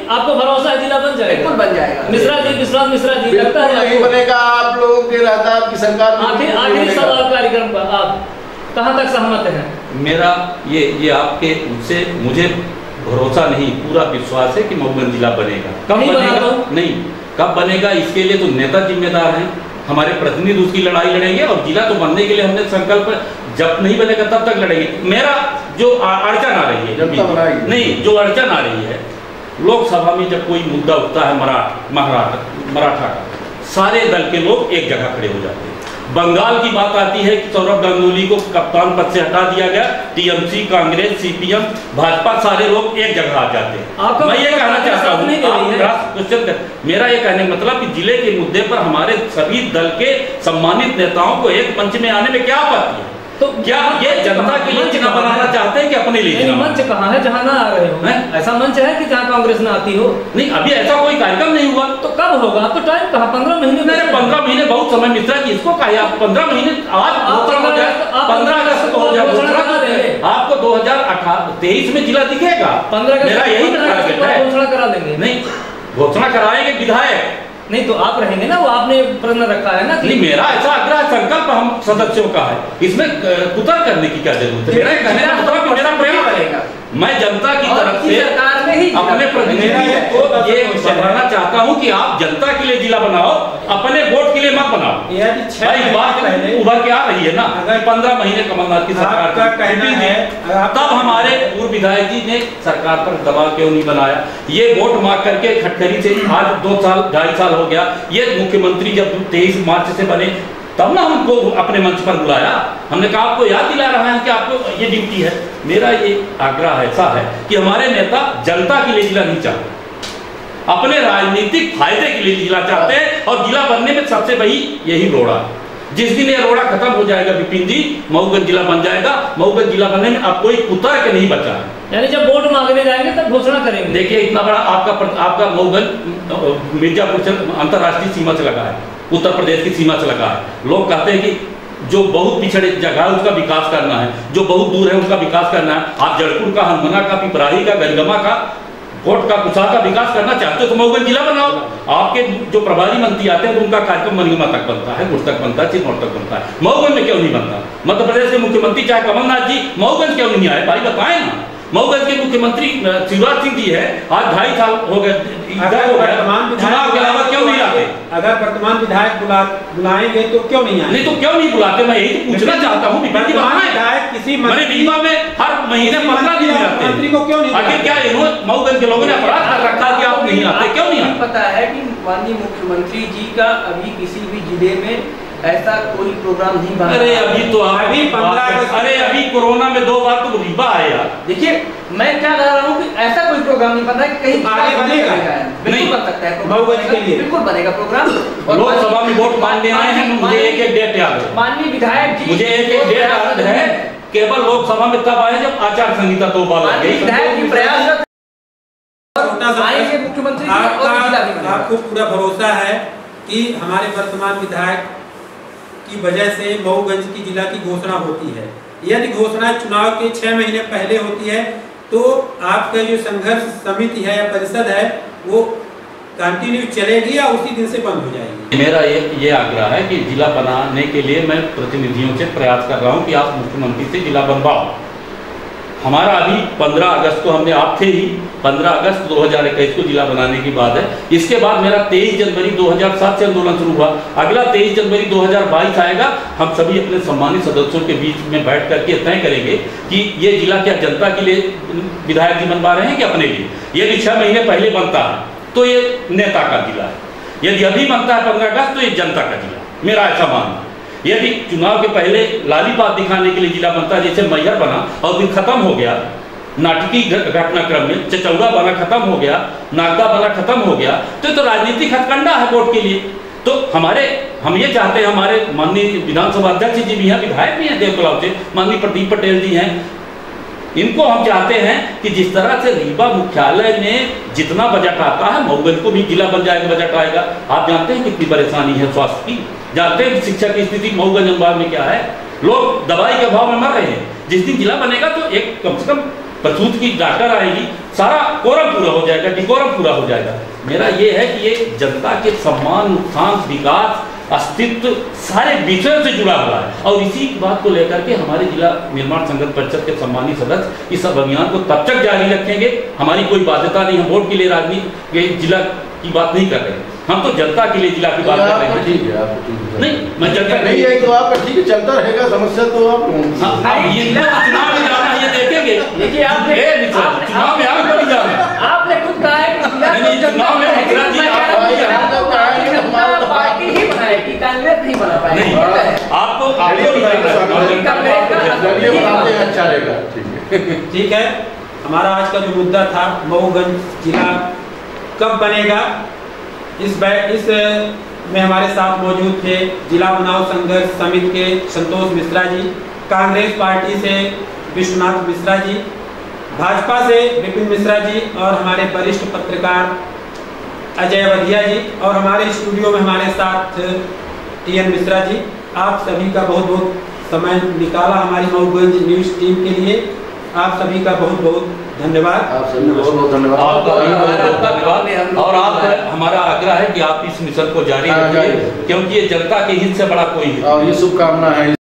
Speaker 4: आपको भरोसा है जिला बन जाएगा?
Speaker 7: बिल्कुल बन जाएगा।
Speaker 4: मिश्रा जी लगता है
Speaker 5: नहीं बनेगा। आप लोगों के रहता आपकी सरकार
Speaker 4: आखिरी सवाल कार्यक्रम पर आप कहाँ तक सहमत हैं?
Speaker 2: मेरा ये आपके उससे मुझे भरोसा नहीं, पूरा विश्वास है कि मऊगंज जिला बनेगा। कब बनेगा? नहीं, कब बनेगा इसके लिए तो नेता जिम्मेदार हैं, हमारे प्रतिनिधि उसकी लड़ाई लड़ेंगे, और जिला तो बनने के लिए हमने संकल्प, जब नहीं बनेगा तब तक लड़ेंगे। मेरा जो अड़चन आ रही है, नहीं जो अड़चन आ रही है, लोकसभा में जब कोई मुद्दा उठता है मराठा का, सारे दल के लोग एक जगह खड़े हो जाते हैं। बंगाल की बात आती है कि सौरभ गांगुली को कप्तान पद से हटा दिया गया, टीएमसी, कांग्रेस, सीपीएम, भाजपा सारे लोग एक जगह आ जाते हैं। मैं ये कहना चाहता हूँ, मेरा ये कहने का मतलब कि जिले के मुद्दे पर हमारे सभी दल के सम्मानित नेताओं को एक मंच में आने में क्या आपत्ति है? तो क्या ये जनता के लिए चुनाव बनाना चाहते हैं कि अपने लिए?
Speaker 4: मंच कहाँ है जहाँ ना आ रहे हो? ऐसा मंच है कि जहाँ कांग्रेस ना आती हो?
Speaker 2: नहीं, अभी ऐसा कोई कार्यक्रम नहीं हुआ।
Speaker 4: तो कब होगा? तो टाइम कहाँ? 15 महीने में।
Speaker 2: 15 महीने बहुत समय मिश्रा जी, इसको कहा आप 15 महीने, आज 15 अगस्त 2018 आपको 2023 में जिला दिखेगा।
Speaker 4: 15
Speaker 2: मेरा यही टारगेट है।
Speaker 4: घोषणा करा देंगे।
Speaker 2: नहीं, घोषणा कराएंगे विधायक
Speaker 4: नहीं तो आप रहेंगे ना, वो आपने प्रण रखा है ना।
Speaker 2: नहीं, मेरा ऐसा आग्रह संकल्प हम सदस्यों का है, इसमें कुतर करने की क्या जरूरत है? मेरा कहने का मतलब कि मेरा प्रयास रहेगा, मैं जनता की तरफ से अपने प्रतिनिधियों को ये समझाना चाहता हूं कि आप जनता के लिए जिला बनाओ, अपने वोट के लिए मत बनाओ। भाई बात उभर के आ रही है ना, अगर 15 महीने कमलनाथ की सरकार का कहना है, तब हमारे पूर्व विधायक जी ने सरकार पर दबाव क्यों नहीं बनाया? ये वोट मांग करके खटखरी से आज 2 साल 2.5 साल हो गया। ये मुख्यमंत्री जब 23 मार्च से बने तब ना हमको अपने मंच पर बुलाया, हमने कहा आपको याद दिला रहा है कि आपको ये ड्यूटी है। मेरा ये आग्रह ऐसा है कि हमारे नेता जनता के लिए जिला नहीं चाहते, अपने राजनीतिक फायदे के लिए जिला चाहते हैं, और जिला बनने में सबसे बड़ी यही रोड़ा। जिस दिन ये रोड़ा खत्म हो जाएगा विपिन जी, मऊगंज जिला बन जाएगा। मऊगंज जिला बनने में अब कोई कुतर के नहीं बचा है।
Speaker 4: यानी जब वोट मांगने जाएंगे तब घोषणा करेंगे।
Speaker 2: देखिए, इतना बड़ा आपका मऊगंज मिर्जापुर से अंतर्राष्ट्रीय सीमा से लगा है, उत्तर प्रदेश की सीमा से लगा है। लोग कहते हैं कि जो बहुत पिछड़े जगह है उसका विकास करना है, जो बहुत दूर है उसका विकास करना है। आप जड़पुर का, हनुमना का, पिपराही का, गरिगमा का, कोट का, कुशा का विकास करना चाहते हो तो मऊगंज जिला बनाओ। आपके जो प्रभारी मंत्री आते हैं तो उनका कार्यक्रम मनिगमा तक बनता है, गुड़ तक बनता है, चिन्नौर तक बनता है, मऊगंज में क्यों नहीं बनता? मध्य प्रदेश के मुख्यमंत्री चाहे कमलनाथ जी मऊगंज क्यों नहीं आए? भाई बताएं ना। मऊगंज के मुख्यमंत्री शिवराज सिंह जी है, आज 2.5 साल हो गए, चुनाव के अलावा क्यों नहीं आते?
Speaker 1: अगर वर्तमान विधायक बुलाएंगे तो क्यों नहीं आए?
Speaker 2: नहीं तो क्यों नहीं बुलाते? मैं यही तो पूछना चाहता हूँ।
Speaker 1: विधायक किसी
Speaker 2: रीवा में हर महीने 15 दिन आते,
Speaker 1: मंत्री को क्यों नहीं?
Speaker 2: आगे क्या मऊगंज के लोगों ने अपराध कर रखा कि आप नहीं आते? क्यों नहीं आते?
Speaker 3: पता है कि माननीय मुख्यमंत्री जी का अभी किसी भी जिले में ऐसा कोई प्रोग्राम नहीं बना।
Speaker 2: अरे अभी तो अभी 15 अगस्त, अरे अभी कोरोना में 2 बार तो रीवा आए यार।
Speaker 3: देखिए, मैं क्या कह रहा हूँ कि ऐसा कोई प्रोग्राम नहीं बना है, कहीं
Speaker 1: आगे बनेगा,
Speaker 3: बिल्कुल बन सकता है
Speaker 1: मऊगंज के लिए,
Speaker 3: बिल्कुल बनेगा प्रोग्राम।
Speaker 2: लोकसभा में वोट मांगने आए हैं, मुझे एक डेट याद है।
Speaker 3: माननीय विधायक जी,
Speaker 2: मुझे एक डेट याद है, केवल लोकसभा में तब आए जब आचार संहिता 2 बार लग गई।
Speaker 3: विधायक जी प्रयासरत मुख्यमंत्री
Speaker 1: आपको पूरा भरोसा है कि हमारे वर्तमान विधायक की वजह से मऊगंज की जिला की घोषणा होती है। यदि घोषणा चुनाव के 6 महीने पहले होती है तो आपका जो संघर्ष समिति है या परिषद है वो कंटिन्यू चलेगी या उसी दिन से बंद हो जाएगी?
Speaker 2: मेरा ये आग्रह है कि जिला बनाने के लिए मैं प्रतिनिधियों से प्रयास कर रहा हूं कि आप मुख्यमंत्री से जिला बनवाओ। हमारा अभी 15 अगस्त को हमने, आप थे ही, 15 अगस्त 2021 को जिला बनाने की बात है। इसके बाद मेरा 23 जनवरी 2007 से आंदोलन शुरू हुआ। अगला 23 जनवरी 2022 आएगा। हम सभी अपने सम्मानित सदस्यों के बीच में बैठ करके तय करेंगे कि ये जिला क्या जनता के लिए विधायक जी बनवा रहे हैं कि अपने लिए। यदि 6 महीने पहले बनता है तो ये नेता का जिला है, यदि अभी बनता है 15 अगस्त तो ये जनता का जिला, मेरा ऐसा मानना है। यदि चुनाव के पहले लाली बात दिखाने के लिए जिला बनता है, जैसे मैहर बना और फिर खत्म हो गया, नाटकीय घटनाक्रम में चचौड़ा बना खत्म हो गया, नागदा बना खत्म हो गया, तो राजनीतिक हथकंडा है वोट के लिए। तो हम ये चाहते हैं, हमारे माननीय विधानसभा अध्यक्ष जी भी हैं, विधायक भी हैं देवतलाव से, माननीय प्रदीप पटेल जी हैं, इनको हम चाहते हैं कि जिस तरह से रीवा मुख्यालय में जितना बजट आता है मऊगंज को भी जिला बन जाएगा, बजट आएगा। आप जानते हैं कितनी परेशानी है स्वास्थ्य की, जानते हैं शिक्षा की स्थिति मऊगंज अंबार में क्या है, लोग दवाई के अभाव में मर रहे हैं। जिस दिन जिला बनेगा तो एक कम से कम प्रसूत की डॉक्टर आएगी, सारा कोरम पूरा हो जाएगा, डिकोरम पूरा हो जाएगा। मेरा ये है कि ये जनता के सम्मान, उत्थान, विकास, अस्तित्व सारे विषयों से जुड़ा हुआ है। और इसी बात को लेकर के हमारे जिला निर्माण संघर्ष परिषद के सम्मानित सदस्य इस अभियान को तब तक जारी रखेंगे। हमारी कोई बाध्यता नहीं, हम वोट के लिए राजनीति जिला की बात नहीं कर रहे हैं, हम तो जनता के लिए जिला की बात कर रहे हैं।
Speaker 5: ठीक है, आपको
Speaker 2: नहीं, मैं जनता
Speaker 5: नहीं है तो आपका ठीक है, चलता रहेगा, समस्या तो आप
Speaker 2: चुनाव में जाना ये देखेंगे।
Speaker 3: देखिए,
Speaker 2: चुनाव में आप कभी जाना,
Speaker 3: आपने खुद कहा है कि
Speaker 2: चुनाव में
Speaker 3: पार्टी ही बनाएगी, कांग्रेस नहीं बना पाएगी।
Speaker 5: ये बताते हैं, अच्छा रहेगा। ठीक है।
Speaker 1: ठीक है, हमारा आज का जो मुद्दा था मऊगंज जिला कब बनेगा, इस में हमारे साथ मौजूद थे जिला उन्नाव संघर्ष समिति के संतोष मिश्रा जी, कांग्रेस पार्टी से विश्वनाथ मिश्रा जी, भाजपा से विपिन मिश्रा जी और हमारे वरिष्ठ पत्रकार अजय वधिया जी, और हमारे स्टूडियो में हमारे साथ TN मिश्रा जी। आप सभी का बहुत बहुत समय निकाला हमारी मऊगंज न्यूज टीम के लिए, आप सभी का बहुत बहुत धन्यवाद।
Speaker 5: आप सभी बहुत बहुत धन्यवाद।
Speaker 2: और आप हमारा आग्रह है कि आप इस मिशन को जारी रखिए, क्योंकि ये जनता के हित से बड़ा कोई है।
Speaker 5: और ये शुभकामना है।